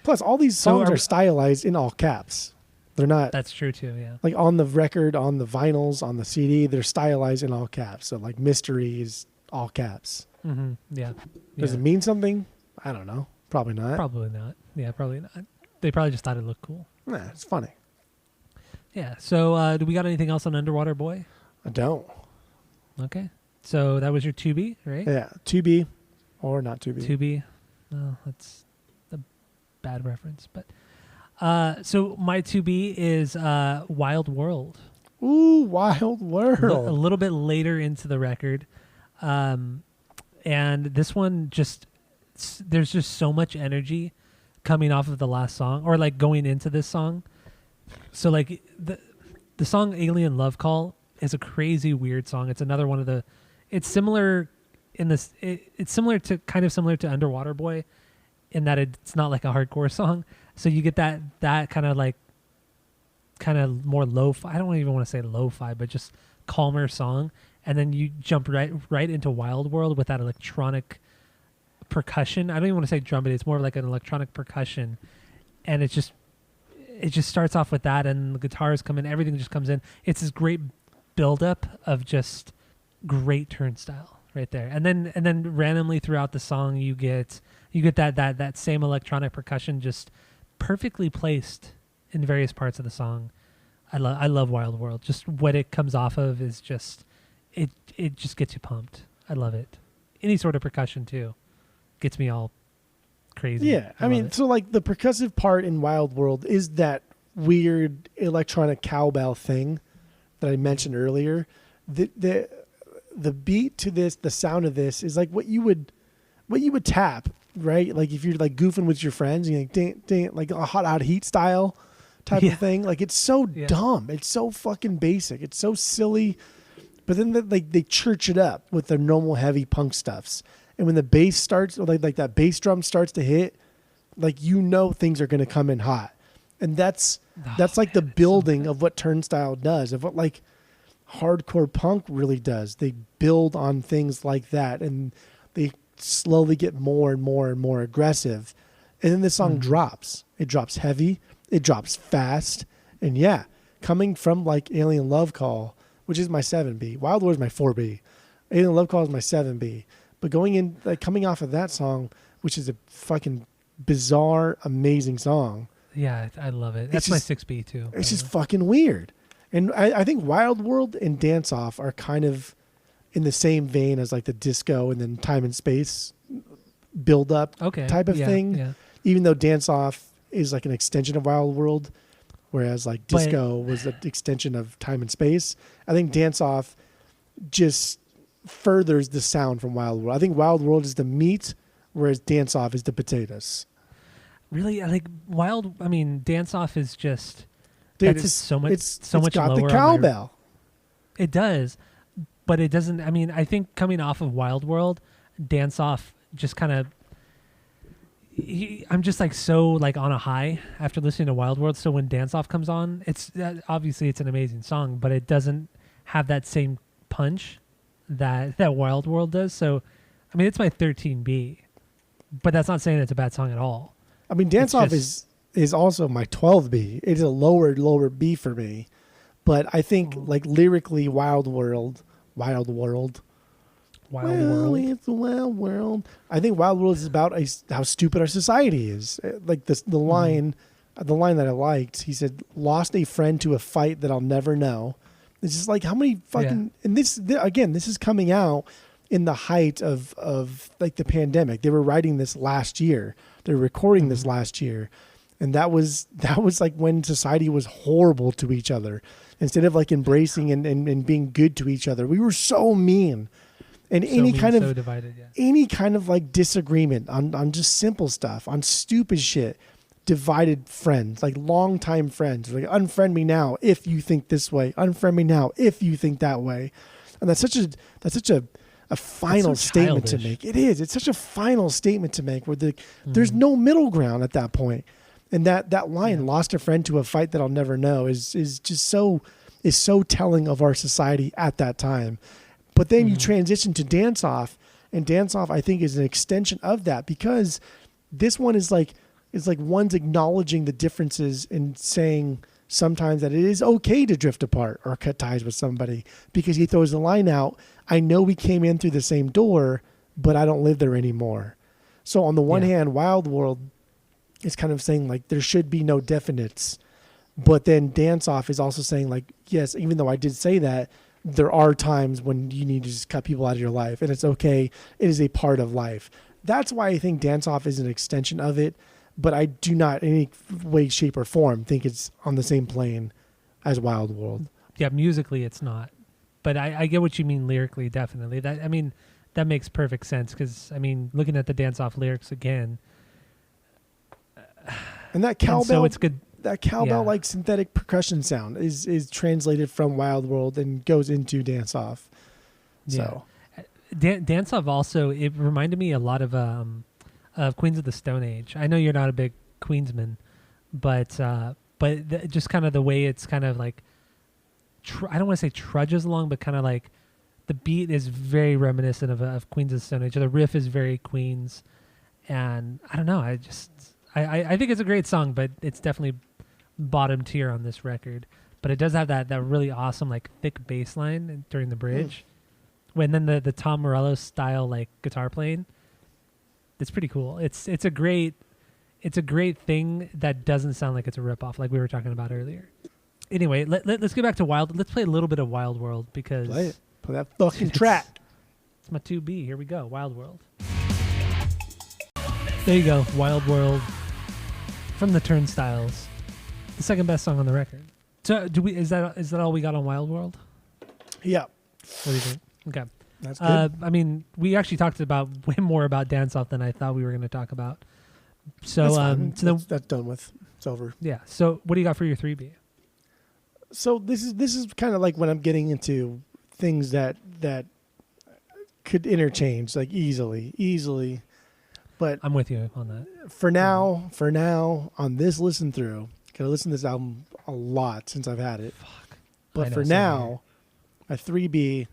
Plus, all these songs are stylized in all caps. They're not. That's true too. Yeah. Like on the record, on the vinyls, on the CD, they're stylized in all caps. So like Mystery is all caps. Mm-hmm. Yeah. Does it mean something? I don't know. Probably not. Probably not. Yeah, probably not. They probably just thought it looked cool. Nah, it's funny. Yeah. So, do we got anything else on Underwater Boy? I don't. Okay. So that was your 2B, right? Yeah, 2B or not 2B. 2B. Well, that's a bad reference, but so my 2B is Wild World. Ooh, Wild World. A little bit later into the record, and this one there's just so much energy coming off of the last song, or like going into this song. So like the song Alien Love Call is a crazy weird song. It's another one of the, it's similar in this, it's similar to Underwater Boy in that it's not like a hardcore song. So you get that kind of more lo-fi, I don't even want to say lo-fi, but just calmer song. And then you jump right into Wild World with that electronic percussion. I don't even want to say drum, but it's more like an electronic percussion. And it just starts off with that, and the guitars come in, everything just comes in. It's this great buildup of just great Turnstile right there. And then randomly throughout the song you get that same electronic percussion just perfectly placed in various parts of the song. I love Wild World. Just what it comes off of is just it just gets you pumped. I love it. Any sort of percussion too gets me all crazy. Yeah, I mean, so like the percussive part in Wild World is that weird electronic cowbell thing that I mentioned earlier. The beat to this, the sound of this is like what you would tap, right? Like if you're like goofing with your friends, and you're like ding, ding, like a hot heat style type of thing. Like it's so dumb. It's so fucking basic. It's so silly. But then they church it up with their normal heavy punk stuffs. And when the bass starts, or like that bass drum starts to hit, like things are going to come in hot. And that's like the building of what Turnstile does, of what like hardcore punk really does. They build on things like that, and they slowly get more and more and more aggressive. And then the song drops. It drops heavy. It drops fast. And yeah, coming from like Alien Love Call, which is my 7B. Wild World is my 4B. Alien Love Call is my 7B. But coming off of that song, which is a fucking bizarre, amazing song. Yeah, I love it. That's my 6B too. It's just fucking weird. And I think Wild World and Dance Off are kind of in the same vein as like the disco and then Time and Space build up type of thing. Yeah. Even though Dance Off is like an extension of Wild World, whereas like disco was an extension of time and space. I think Dance Off just furthers the sound from Wild World. I think Wild World is the meat, whereas Dance Off is the potatoes. Really, I like Dance Off is just Dude, that's just so much it's much got lower. The cowbell. It does, but it doesn't. I mean, I think coming off of Wild World, Dance Off just kind of. I'm just like so like on a high after listening to Wild World. So when Dance Off comes on, it's obviously it's an amazing song, but it doesn't have that same punch that Wild World does. So, I mean, it's my 13B, but that's not saying it's a bad song at all. I mean, Dance Off is also my 12B. It's a lower B for me, but I think like lyrically, Wild World. It's a wild world. I think Wild World is about how stupid our society is. Like the line that I liked. He said, "Lost a friend to a fight that I'll never know." It's just like how many fucking and this is coming out in the height of like the pandemic. They were writing this last year. They were recording this last year, and that was like when society was horrible to each other. Instead of like embracing and being good to each other, we were so mean. And any kind of like disagreement on just simple stuff, on stupid shit, divided friends, like longtime friends, like unfriend me now if you think this way, unfriend me now if you think that way. And that's such a final statement to make. It is. It's such a final statement to make where there's no middle ground at that point. And that line, "lost a friend to a fight that I'll never know," is just so telling of our society at that time. But then you transition to Dance Off, and Dance Off I think is an extension of that, because this one is like one's acknowledging the differences and saying sometimes that it is okay to drift apart or cut ties with somebody, because he throws the line out, "I know we came in through the same door, but I don't live there anymore." So on the one hand, Wild World is kind of saying like there should be no definites, but then Dance Off is also saying like, yes, even though I did say that, there are times when you need to just cut people out of your life, and it's okay. It is a part of life. That's why I think Dance Off is an extension of it, but I do not in any way, shape, or form think it's on the same plane as Wild World. Yeah, musically it's not, but I get what you mean lyrically, definitely. That makes perfect sense, because, I mean, looking at the Dance Off lyrics again. And that cowbell, so it's good. That cowbell like synthetic percussion sound is translated from Wild World and goes into Dance Off. So Dance Off also, it reminded me a lot of Queens of the Stone Age. I know you're not a big Queensman, but just kind of the way it's kind of like I don't want to say trudges along, but kind of like the beat is very reminiscent of Queens of the Stone Age. The riff is very Queens, and I don't know. I think it's a great song, but it's definitely bottom tier on this record. But it does have that really awesome like thick bass line during the bridge, when then the Tom Morello style like guitar playing. It's pretty cool. It's a great thing that doesn't sound like it's a ripoff, like we were talking about earlier. Anyway, let's get back to Wild. Let's play a little bit of Wild World, because play that fucking track. It's my 2B. Here we go. Wild World. There you go. Wild World from the Turnstiles. The second best song on the record. So is that all we got on Wild World? Yeah. What do you think? Okay. That's good. I mean, we actually talked about way more about Dance Off than I thought we were going to talk about. So that's done with. It's over. Yeah. So what do you got for your 3B? So this is kind of like when I'm getting into things that could interchange like easily. But I'm with you on that. For now, on this listen through, because I listened to this album a lot since I've had it. Fuck. But for now, my 3B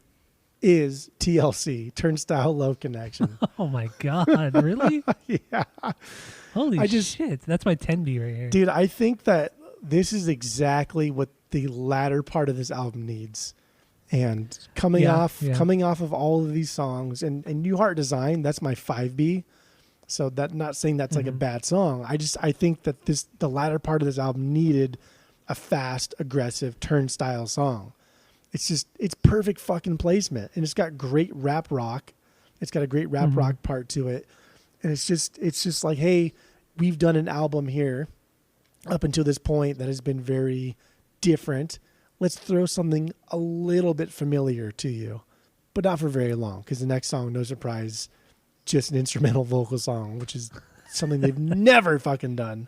is TLC, Turnstile Love Connection. Oh my God, really? Yeah. Holy shit. That's my 10B right here. Dude, I think that this is exactly what the latter part of this album needs. And coming off of all of these songs and New Heart Design, that's my 5B. So that, not saying that's like a bad song. I think that the latter part of this album needed a fast, aggressive Turnstile song. It's perfect fucking placement, and it's got great rap rock. It's got a great rap rock part to it, and it's just like, hey, we've done an album here up until this point that has been very different. Let's throw something a little bit familiar to you, but not for very long, because the next song, no surprise, just an instrumental vocal song, which is something they've never fucking done.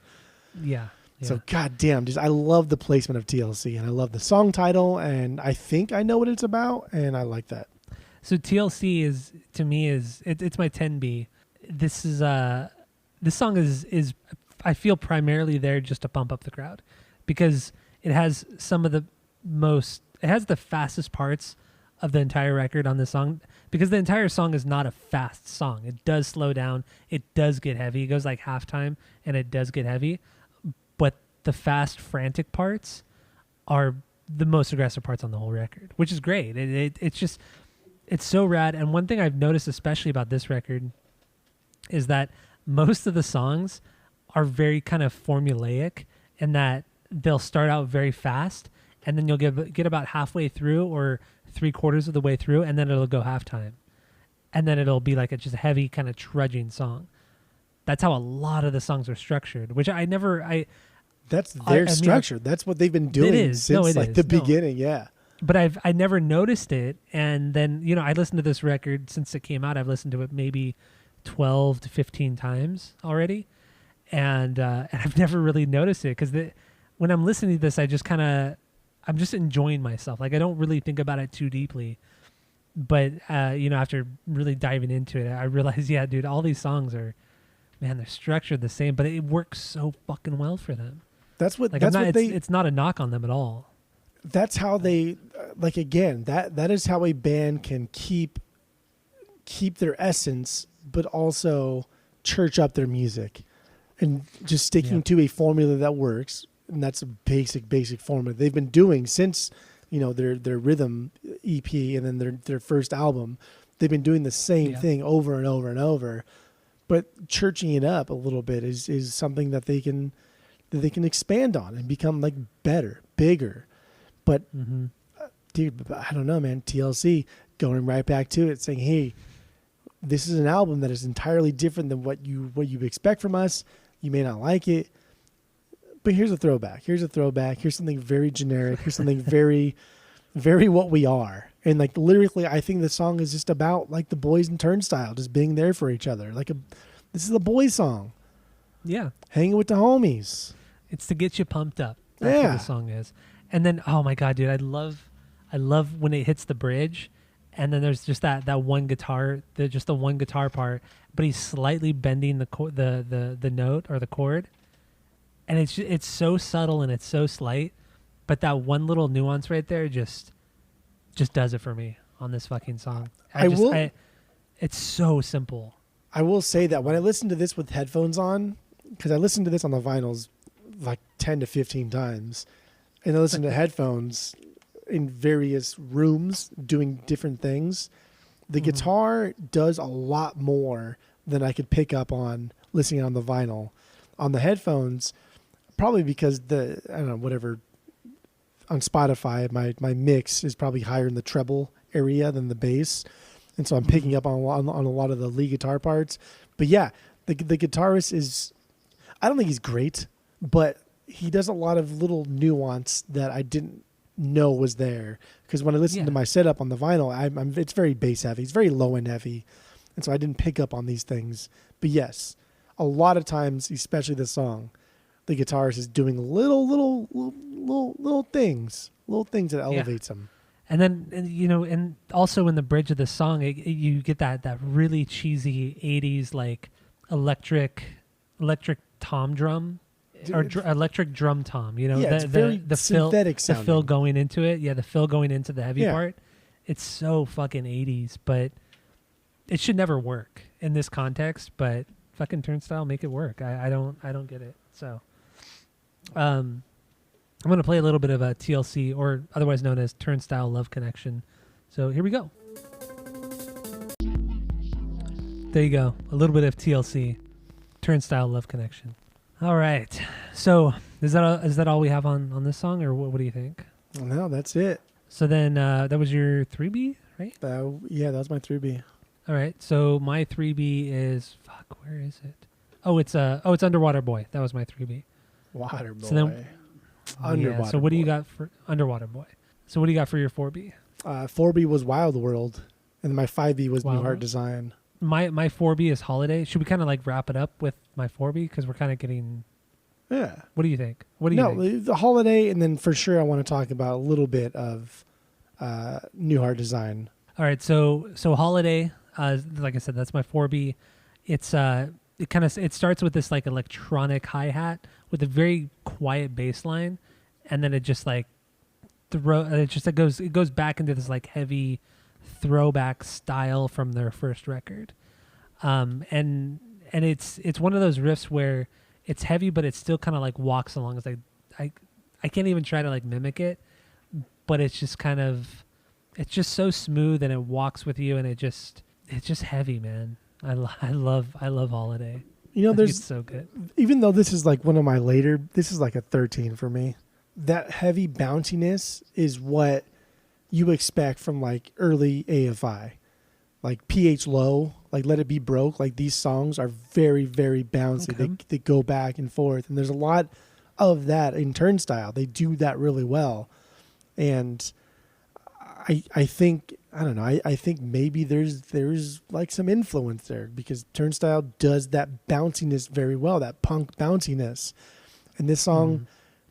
Yeah. So goddamn, I love the placement of TLC, and I love the song title, and I think I know what it's about, and I like that. So TLC is, to me, it's my 10B. This song is I feel primarily there just to pump up the crowd, because it has it has the fastest parts of the entire record on this song, because the entire song is not a fast song. It does slow down. It does get heavy. It goes like halftime, and it does get heavy. But the fast, frantic parts are the most aggressive parts on the whole record, which is great. It's so rad. And one thing I've noticed, especially about this record, is that most of the songs are very kind of formulaic, in that they'll start out very fast, and then you'll get about halfway through or 3/4 of the way through, and then it'll go halftime. And then it'll be like just a heavy kind of trudging song. That's how a lot of the songs are structured, which that's their structure. That's what they've been doing since the beginning. Yeah. But I never noticed it. And then, I listened to this record since it came out. I've listened to it maybe 12 to 15 times already. And I've never really noticed it, because when I'm listening to this, I'm just enjoying myself. Like, I don't really think about it too deeply. But, after really diving into it, I realized, yeah, dude, all these songs they're structured the same, but it works so fucking well for them. It's not a knock on them at all. That's how they, again, that is how a band can keep their essence, but also church up their music, and just sticking to a formula that works. And that's a basic formula they've been doing since, their Rhythm EP and then their first album. They've been doing the same thing over and over and over, but churching it up a little bit is something that they can expand on and become like better, bigger. But dude, I don't know, man. TLC, going right back to it, saying, "Hey, this is an album that is entirely different than what you expect from us. You may not like it, but here's a throwback. Here's something very generic. Here's something very, very what we are." And like lyrically, I think the song is just about like the boys in Turnstile just being there for each other. This is a boys song. Yeah, hanging with the homies. It's to get you pumped up. That's what the song is. And then, oh my god, dude, I love when it hits the bridge, and then there's just that one guitar, the one guitar part, but he's slightly bending the note or the chord, and it's so subtle and it's so slight, but that one little nuance right there just does it for me on this fucking song. It's so simple. I will say that when I listen to this with headphones on, because I listened to this on the vinyls like 10 to 15 times, and I listen to headphones in various rooms doing different things, the guitar does a lot more than I could pick up on listening on the vinyl. On the headphones, probably because whatever, on Spotify, my mix is probably higher in the treble area than the bass. And so I'm picking up on a lot of the lead guitar parts. But yeah, the guitarist is, I don't think he's great, but he does a lot of little nuance that I didn't know was there. Because when I listen to my setup on the vinyl, it's very bass heavy. It's very low end heavy. And so I didn't pick up on these things. But yes, a lot of times, especially this song, the guitarist is doing little things that elevates him. And then, and also in the bridge of the song, you get that really cheesy 80s like electric tom drum or electric drum tom. It's very synthetic sounding. The fill going into it. Yeah, the fill going into the heavy part. It's so fucking 80s, but it should never work in this context. But fucking Turnstile make it work. I don't get it. So, I'm going to play a little bit of a TLC, or otherwise known as Turnstile Love Connection. So here we go. There you go. A little bit of TLC, Turnstile Love Connection. All right. So is that all we have on this song, or what do you think? No, that's it. So then that was your 3B, right? Yeah, that was my 3B. All right. So my 3B is, where is it? Oh, it's Underwater Boy. That was my 3B. Water Boy. So then, Underwater so what do you Boy. got for Underwater Boy? So what do you got for your 4B? 4B was Wild World, and my 5B was Wild New Heart World? Design. My 4B is Holiday. Should we kind of like wrap it up with my 4B because we're kind of getting. Yeah. What do you think? What do you think? The Holiday, and then for sure I want to talk about a little bit of New Heart Design. All right, so Holiday, like I said, that's my 4B. It's it starts with this like electronic hi-hat with a very quiet bass line, and then it just like it goes back into this like heavy throwback style from their first record. And it's one of those riffs where it's heavy but it still kind of like walks along. It's like I can't even try to like mimic it, but it's just kind of it's just so smooth and it walks with you, and it's just heavy, man. I love Holiday. You know, It's so good. Even though this is like one of my later, this is like a 13 for me. That heavy bounciness is what you expect from like early AFI, like PH Low, like Let It Be Broke. Like these songs are very, very bouncy. Okay. They go back and forth, and there's a lot of that in Turnstile. They do that really well, and I think I don't know. I think maybe there's like some influence there because Turnstile does that bounciness very well, that punk bounciness, and this song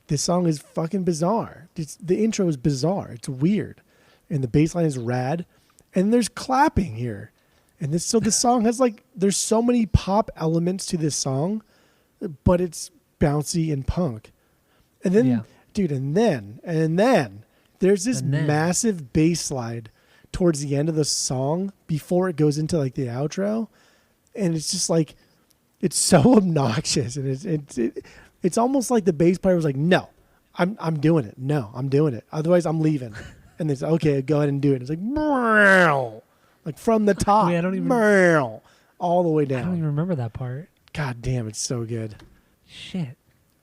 is fucking bizarre. The intro is bizarre. It's weird, and the bass line is rad, and there's clapping here, and this song has like there's so many pop elements to this song, but it's bouncy and punk, and then dude, and then there's this massive bass slide towards the end of the song before it goes into like the outro, and it's just like it's so obnoxious, and it's almost like the bass player was like, "No, I'm doing it. No, I'm doing it. Otherwise, I'm leaving." And they said, "Okay, go ahead and do it." It's like, "Meow," like from the top, Wait, I don't even- meow, all the way I don't even down. remember that part. God damn, it's so good. Shit.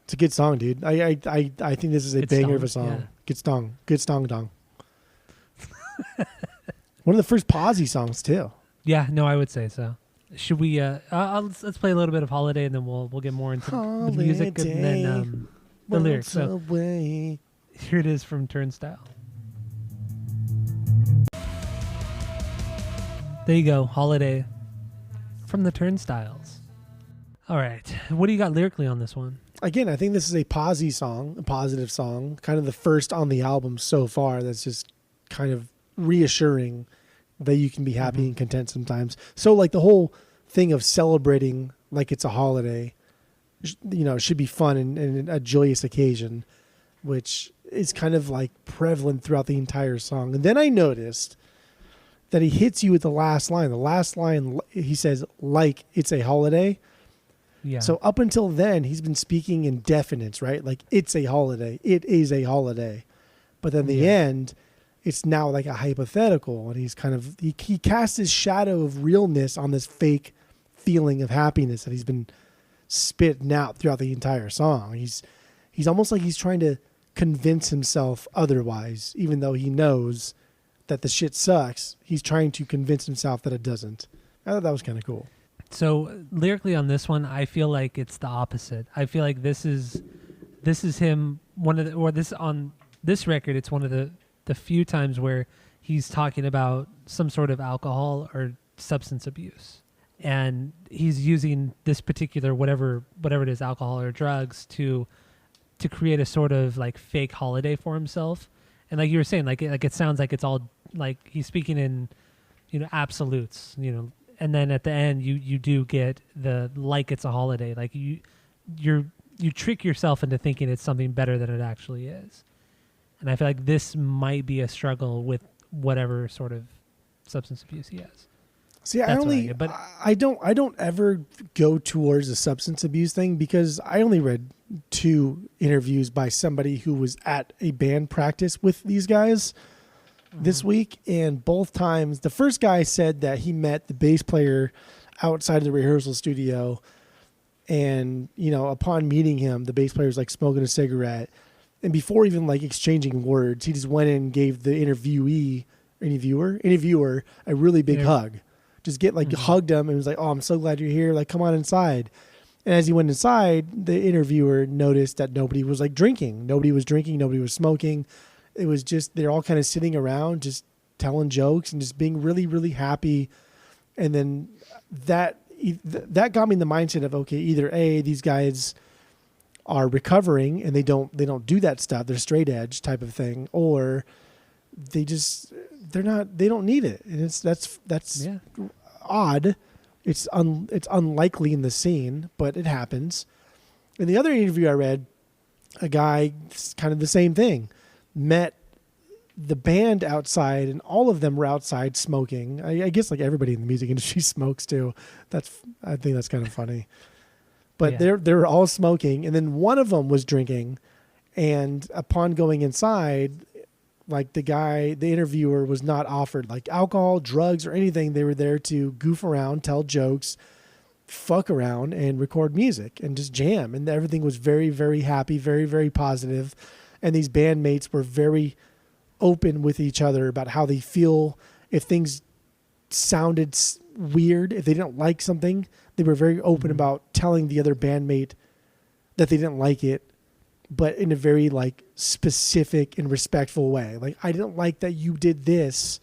It's a good song, dude. I think this is a Good banger song, of a song. yeah. Good song, dong. One of the first Posy songs too. Yeah, no, I would say so. Should we? Let's play a little bit of Holiday, and then we'll get more into the music and then the lyrics. So Away. here it is from Turnstile. There you go, Holiday from the Turnstiles. All right, what do you got lyrically on this one? Again, I think this is a Posy song, a positive song, kind of the first on the album so far. That's just kind of reassuring that you can be happy and content sometimes. So like the whole thing of celebrating like it's a holiday, should be fun and a joyous occasion, which is kind of like prevalent throughout the entire song. And then I noticed that he hits you with the last line. The last line, he says, like it's a holiday. Yeah. So up until then, he's been speaking in definites, right? Like it's a holiday. It is a holiday. But then the end, it's now like a hypothetical, and he's kind of he casts his shadow of realness on this fake feeling of happiness that he's been spitting out throughout the entire song. He's almost like he's trying to convince himself otherwise, even though he knows that the shit sucks. He's trying to convince himself that it doesn't. I thought that was kind of cool. So lyrically on this one, I feel like it's the opposite. I feel like this is him on this record. It's one of the few times where he's talking about some sort of alcohol or substance abuse, and he's using this particular whatever it is, alcohol or drugs, to create a sort of like fake holiday for himself. And like you were saying, like it sounds like it's all like he's speaking in absolutes, and then at the end you do get the like it's a holiday, like you trick yourself into thinking it's something better than it actually is. And I feel like this might be a struggle with whatever sort of substance abuse he has. See, I don't ever go towards the substance abuse thing because I only read 2 interviews by somebody who was at a band practice with these guys this week, and both times the first guy said that he met the bass player outside of the rehearsal studio, and upon meeting him, the bass player was like smoking a cigarette. And before even like exchanging words, he just went in and gave the interviewer a really big hug. Just hugged him and was like, "Oh, I'm so glad you're here. Like, come on inside." And as he went inside, the interviewer noticed that nobody was like drinking. Nobody was drinking. Nobody was smoking. It was just, they're all kind of sitting around, just telling jokes and just being really, really happy. And then that got me in the mindset of, okay, either A, these guys are recovering and they don't do that stuff. They're straight edge type of thing, or they don't need it. And that's odd. It's unlikely in the scene, but it happens. In the other interview I read, a guy, kind of the same thing, met the band outside, and all of them were outside smoking. I guess like everybody in the music industry smokes too. I think that's kind of funny. But they were all smoking, and then one of them was drinking. And upon going inside, like the interviewer was not offered like alcohol, drugs, or anything. They were there to goof around, tell jokes, fuck around, and record music and just jam. And everything was very, very happy, very, very positive. And these bandmates were very open with each other about how they feel. If things sounded weird, if they didn't like something, they were very open about telling the other bandmate that they didn't like it, but in a very like specific and respectful way. Like, I didn't like that you did this,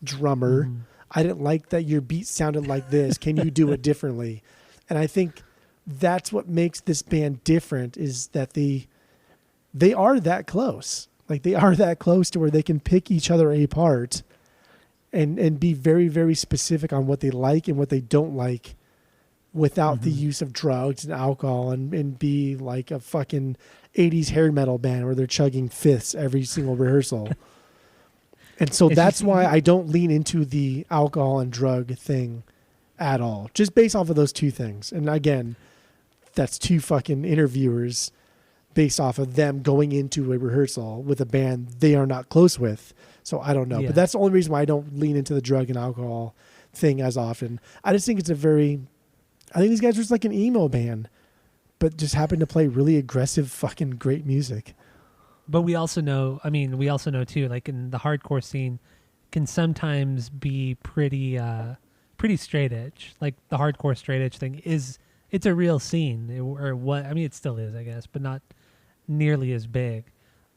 drummer. I didn't like that your beat sounded like this. Can you do it differently? And I think that's what makes this band different, is that they are that close. Like, they are that close to where they can pick each other apart and be very, very specific on what they like and what they don't like, without the use of drugs and alcohol, and be like a fucking 80s hair metal band where they're chugging fifths every single rehearsal. And so that's why I don't lean into the alcohol and drug thing at all, just based off of those two things. And again, that's two fucking interviewers based off of them going into a rehearsal with a band they are not close with. So I don't know. But that's the only reason why I don't lean into the drug and alcohol thing as often. I just think I think these guys are just like an emo band, but just happen to play really aggressive, fucking great music. But we also know too, like in the hardcore scene can sometimes be pretty straight edge. Like the hardcore straight edge thing it's a real scene, it still is, I guess, but not nearly as big.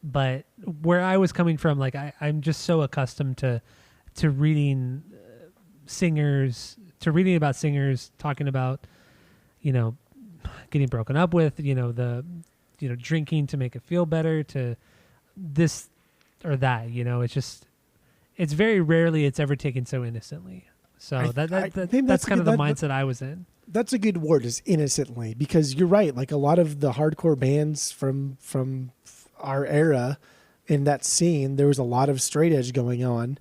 But where I was coming from, like I'm just so accustomed to reading singers, to reading about singers talking about, getting broken up with, drinking to make it feel better, to this or that, it's very rarely it's ever taken so innocently. So that's kind of the mindset I was in. That's a good word, is innocently, because you're right. Like a lot of the hardcore bands from our era in that scene, there was a lot of straight edge going on.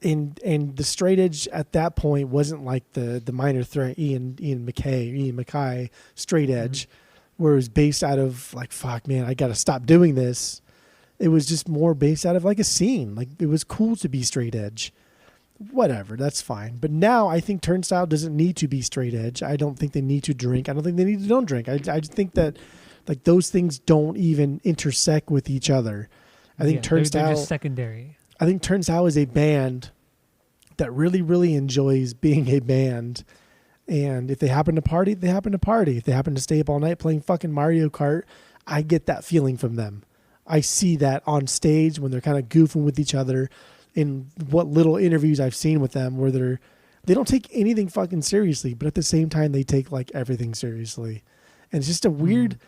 And the straight edge at that point wasn't like the Minor Threat, Ian MacKaye straight edge, where it was based out of like, fuck man, I got to stop doing this. It was just more based out of like a scene. Like, it was cool to be straight edge. Whatever, that's fine. But now I think Turnstile doesn't need to be straight edge. I don't think they need to drink. I don't think they need to don't drink. I just think that like those things don't even intersect with each other. I think Turnstile, they're just secondary. I think Turnstile is a band that really, really enjoys being a band. And if they happen to party, they happen to party. If they happen to stay up all night playing fucking Mario Kart, I get that feeling from them. I see that on stage when they're kind of goofing with each other, in what little interviews I've seen with them, where they don't take anything fucking seriously, but at the same time they take like everything seriously. And it's just a weird,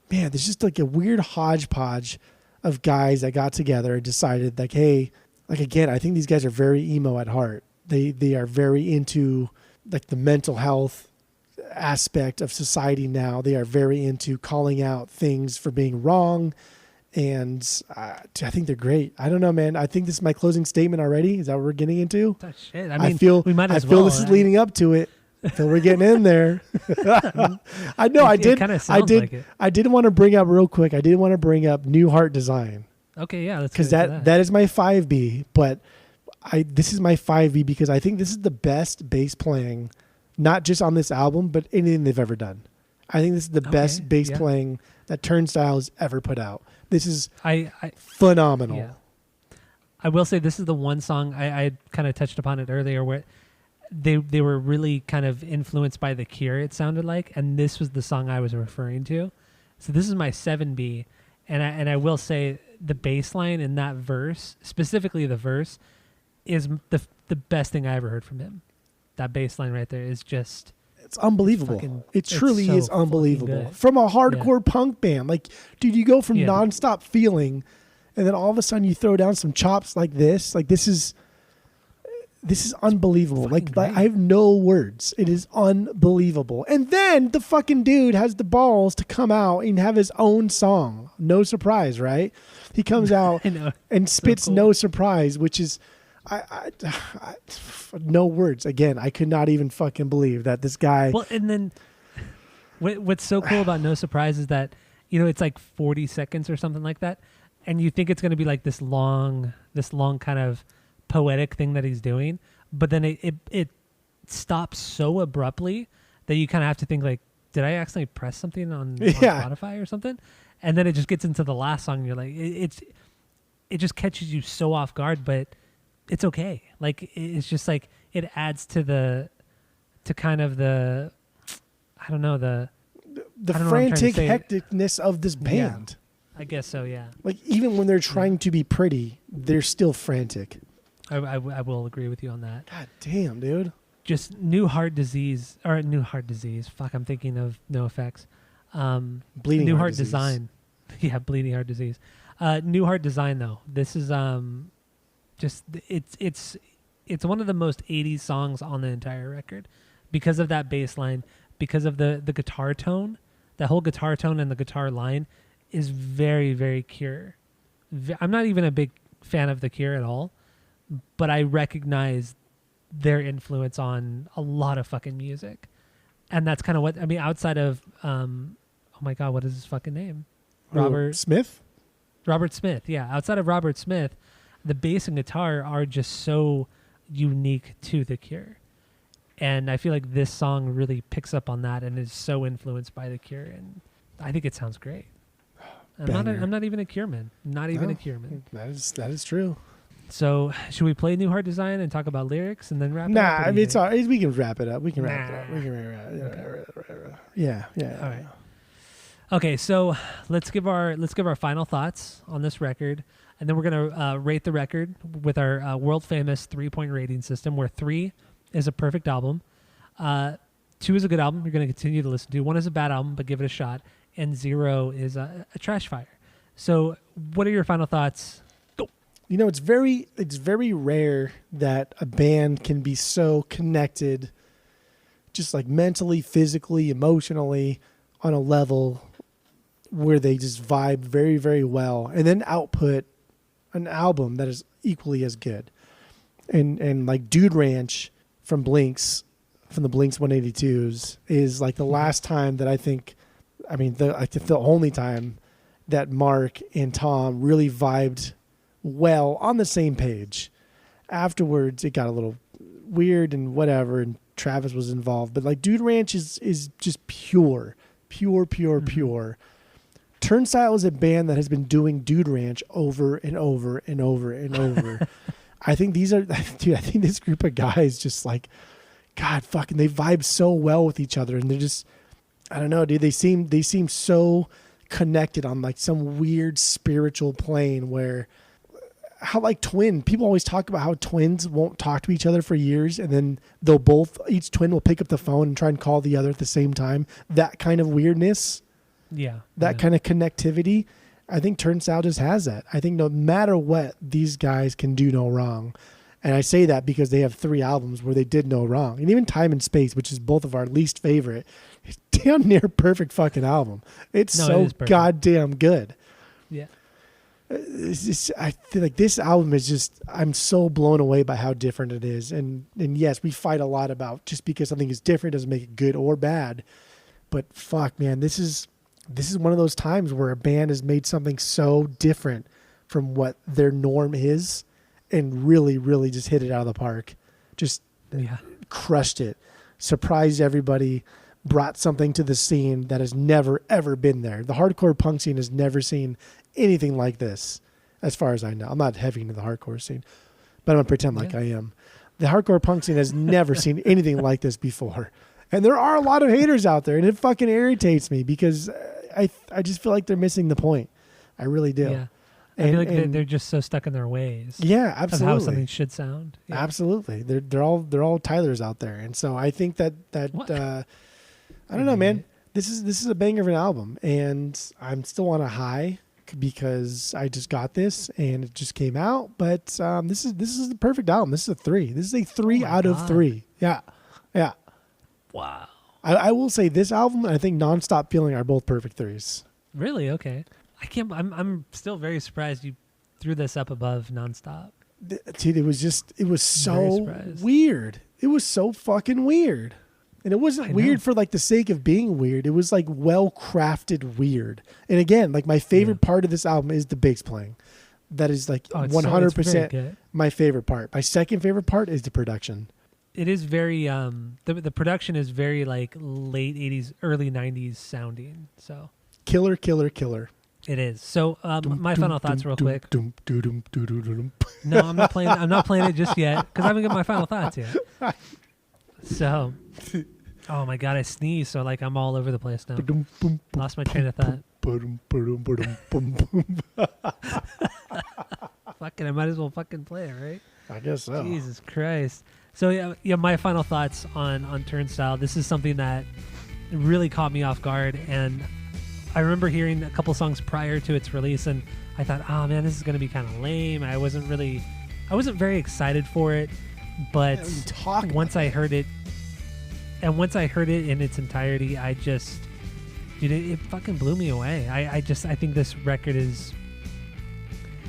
there's just like a weird hodgepodge of guys that got together and decided like, hey, like again, I think these guys are very emo at heart. They are very into like the mental health aspect of society now. They are very into calling out things for being wrong. And I think they're great. I don't know, man. I think this is my closing statement already. Is that what we're getting into? Oh, shit. I feel we might as well. This is leading up to it. I feel we're getting in there. I know. I did want to bring up real quick. I did want to bring up New Heart Design. Okay, yeah, because that is my 5B. But this is my 5B because I think this is the best bass playing, not just on this album, but anything they've ever done. I think this is the best bass playing that Turnstile has ever put out. This is phenomenal. Yeah. I will say this is the one song I kind of touched upon it earlier, where they were really kind of influenced by The Cure, it sounded like, and this was the song I was referring to. So this is my 7B, and I will say the bass line in that verse, specifically the verse, is the best thing I ever heard from him. That bass line right there is just... It's unbelievable. It truly is unbelievable. From a hardcore punk band. Like, dude, you go from nonstop feeling, and then all of a sudden you throw down some chops like this. Like, this is unbelievable. Like, I have no words. It is unbelievable. And then the fucking dude has the balls to come out and have his own song. No surprise, right? He comes out and spits No Surprise, which is... I no words. Again, I could not even fucking believe that this guy... Well, and then what's so cool about No Surprise is that, it's like 40 seconds or something like that. And you think it's going to be like this long kind of poetic thing that he's doing. But then it stops so abruptly that you kind of have to think like, did I accidentally press something on Spotify or something? And then it just gets into the last song. And you're like, it just catches you so off guard, but it's okay. Like, it's just like, it adds to kind of the, I don't know, the frantic hecticness of this band. Yeah, I guess so, yeah. Like, even when they're trying to be pretty, they're still frantic. I will agree with you on that. God damn, dude. Just New Heart Disease. Fuck, I'm thinking of No Effects. Bleeding New Heart Design. Yeah, Bleeding Heart Disease. New Heart Design, though. This is just it's one of the most 80s songs on the entire record because of that bass line, because of the guitar tone. The whole guitar tone and the guitar line is very, very Cure. I'm not even a big fan of The Cure at all, but I recognize their influence on a lot of fucking music. And that's kind of what, I mean, outside of, oh my God, what is his fucking name? Robert Smith? Robert Smith, yeah. Outside of Robert Smith, the bass and guitar are just so unique to The Cure. And I feel like this song really picks up on that and is so influenced by The Cure. And I think it sounds great. I'm not even a Cure man. Not even a Cure man. That is true. So should we play New Heart Design and talk about lyrics and then wrap it up? Nah, I mean, it's all right. We can wrap it up. We can wrap it up. Yeah. All right. Okay, so let's give our final thoughts on this record, and then we're gonna rate the record with our world famous 3-point rating system, where 3 is a perfect album, 2 is a good album you're gonna continue to listen to, 1 is a bad album but give it a shot, and 0 is a trash fire. So, what are your final thoughts? Go. It's very rare that a band can be so connected, just like mentally, physically, emotionally, on a level where they just vibe very, very well, and then output an album that is equally as good. And like Dude Ranch from the Blinks 182s is like the last time that the only time that Mark and Tom really vibed well on the same page. Afterwards, it got a little weird and whatever, and Travis was involved. But like Dude Ranch is just pure. Turnstile is a band that has been doing Dude Ranch over and over and over and over. I think this group of guys just like, God fucking, they vibe so well with each other, and they're just, I don't know, dude. They seem so connected on like some weird spiritual plane where, how like people always talk about how twins won't talk to each other for years, and then each twin will pick up the phone and try and call the other at the same time. That kind of weirdness. Yeah. That kind of connectivity. I think Turnstile just has that. I think no matter what, these guys can do no wrong. And I say that because they have 3 albums where they did no wrong. And even Time and Space, which is both of our least favorite, is damn near perfect fucking album. It is goddamn good. Yeah. I feel like this album is just, I'm so blown away by how different it is. And yes, we fight a lot about just because something is different doesn't make it good or bad. But fuck, man, this is one of those times where a band has made something so different from what their norm is and really, really just hit it out of the park. Just crushed it. Surprised everybody. Brought something to the scene that has never, ever been there. The hardcore punk scene has never seen anything like this, as far as I know. I'm not heavy into the hardcore scene, but I'm going to pretend like I am. The hardcore punk scene has never seen anything like this before. And there are a lot of haters out there, and it fucking irritates me because I just feel like they're missing the point. I really do. Yeah. I feel like they're just so stuck in their ways. Yeah, absolutely. Of how something should sound. Yeah. Absolutely. They're all Tylers out there. And so I think that I don't know, man. This is a banger of an album, and I'm still on a high because I just got this and it just came out. But this is the perfect album. This is a 3. This is a 3 out of 3. Yeah. Yeah. Wow. I will say this album and I think Nonstop Feeling are both perfect 3s. Really? Okay. I'm still very surprised you threw this up above Nonstop. Dude, it was so weird. It was so fucking weird. And it wasn't weird for like the sake of being weird. It was like well crafted weird. And again, like my favorite part of this album is the bass playing. That is like 100% my favorite part. My second favorite part is the production. It is very the production is very like late 80s, early 90s sounding. So killer. It is. So my final thoughts real quick. No, I'm not playing it just yet because I haven't got my final thoughts yet. So, oh my God, I sneezed. So like I'm all over the place now. Lost my train of thought. Fucking, I might as well fucking play it, right? I guess so. Jesus Christ. So yeah, my final thoughts on Turnstile. This is something that really caught me off guard, and I remember hearing a couple songs prior to its release, and I thought, oh man, this is going to be kind of lame. I wasn't very excited for it, but once I heard it in its entirety, I just, dude, it fucking blew me away. I think this record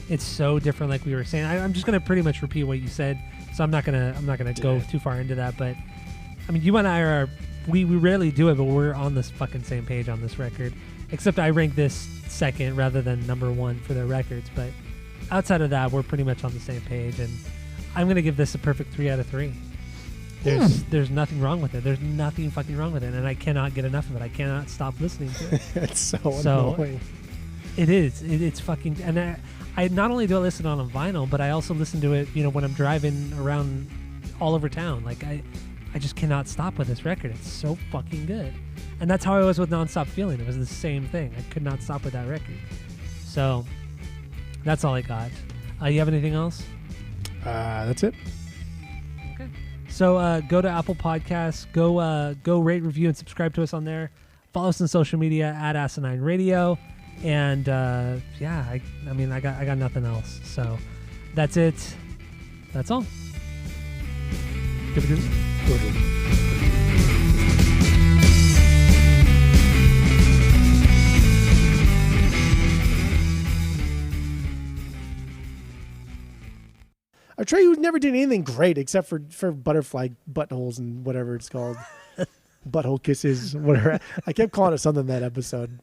it's so different, like we were saying. I'm just going to pretty much repeat what you said, so I'm not gonna go too far into that. But I mean, you and I we rarely do it, but we're on this fucking same page on this record. Except I rank this second rather than number 1 for their records. But outside of that, we're pretty much on the same page. And I'm going to give this a perfect 3 out of 3. There's nothing wrong with it. There's nothing fucking wrong with it. And I cannot get enough of it. I cannot stop listening to it. It's so annoying. It is. It's fucking... And I not only do I listen on vinyl, but I also listen to it, when I'm driving around all over town. Like, I just cannot stop with this record. It's so fucking good. And that's how I was with Nonstop Feeling. It was the same thing. I could not stop with that record. So that's all I got. You have anything else? That's it. Okay. So go to Apple Podcasts. Go rate, review, and subscribe to us on there. Follow us on social media at Asinine Radio. And I got nothing else. So that's it. That's all. I tell you, never did anything great except for butterfly buttholes and whatever it's called. Butthole kisses, whatever. I kept calling it something in that episode.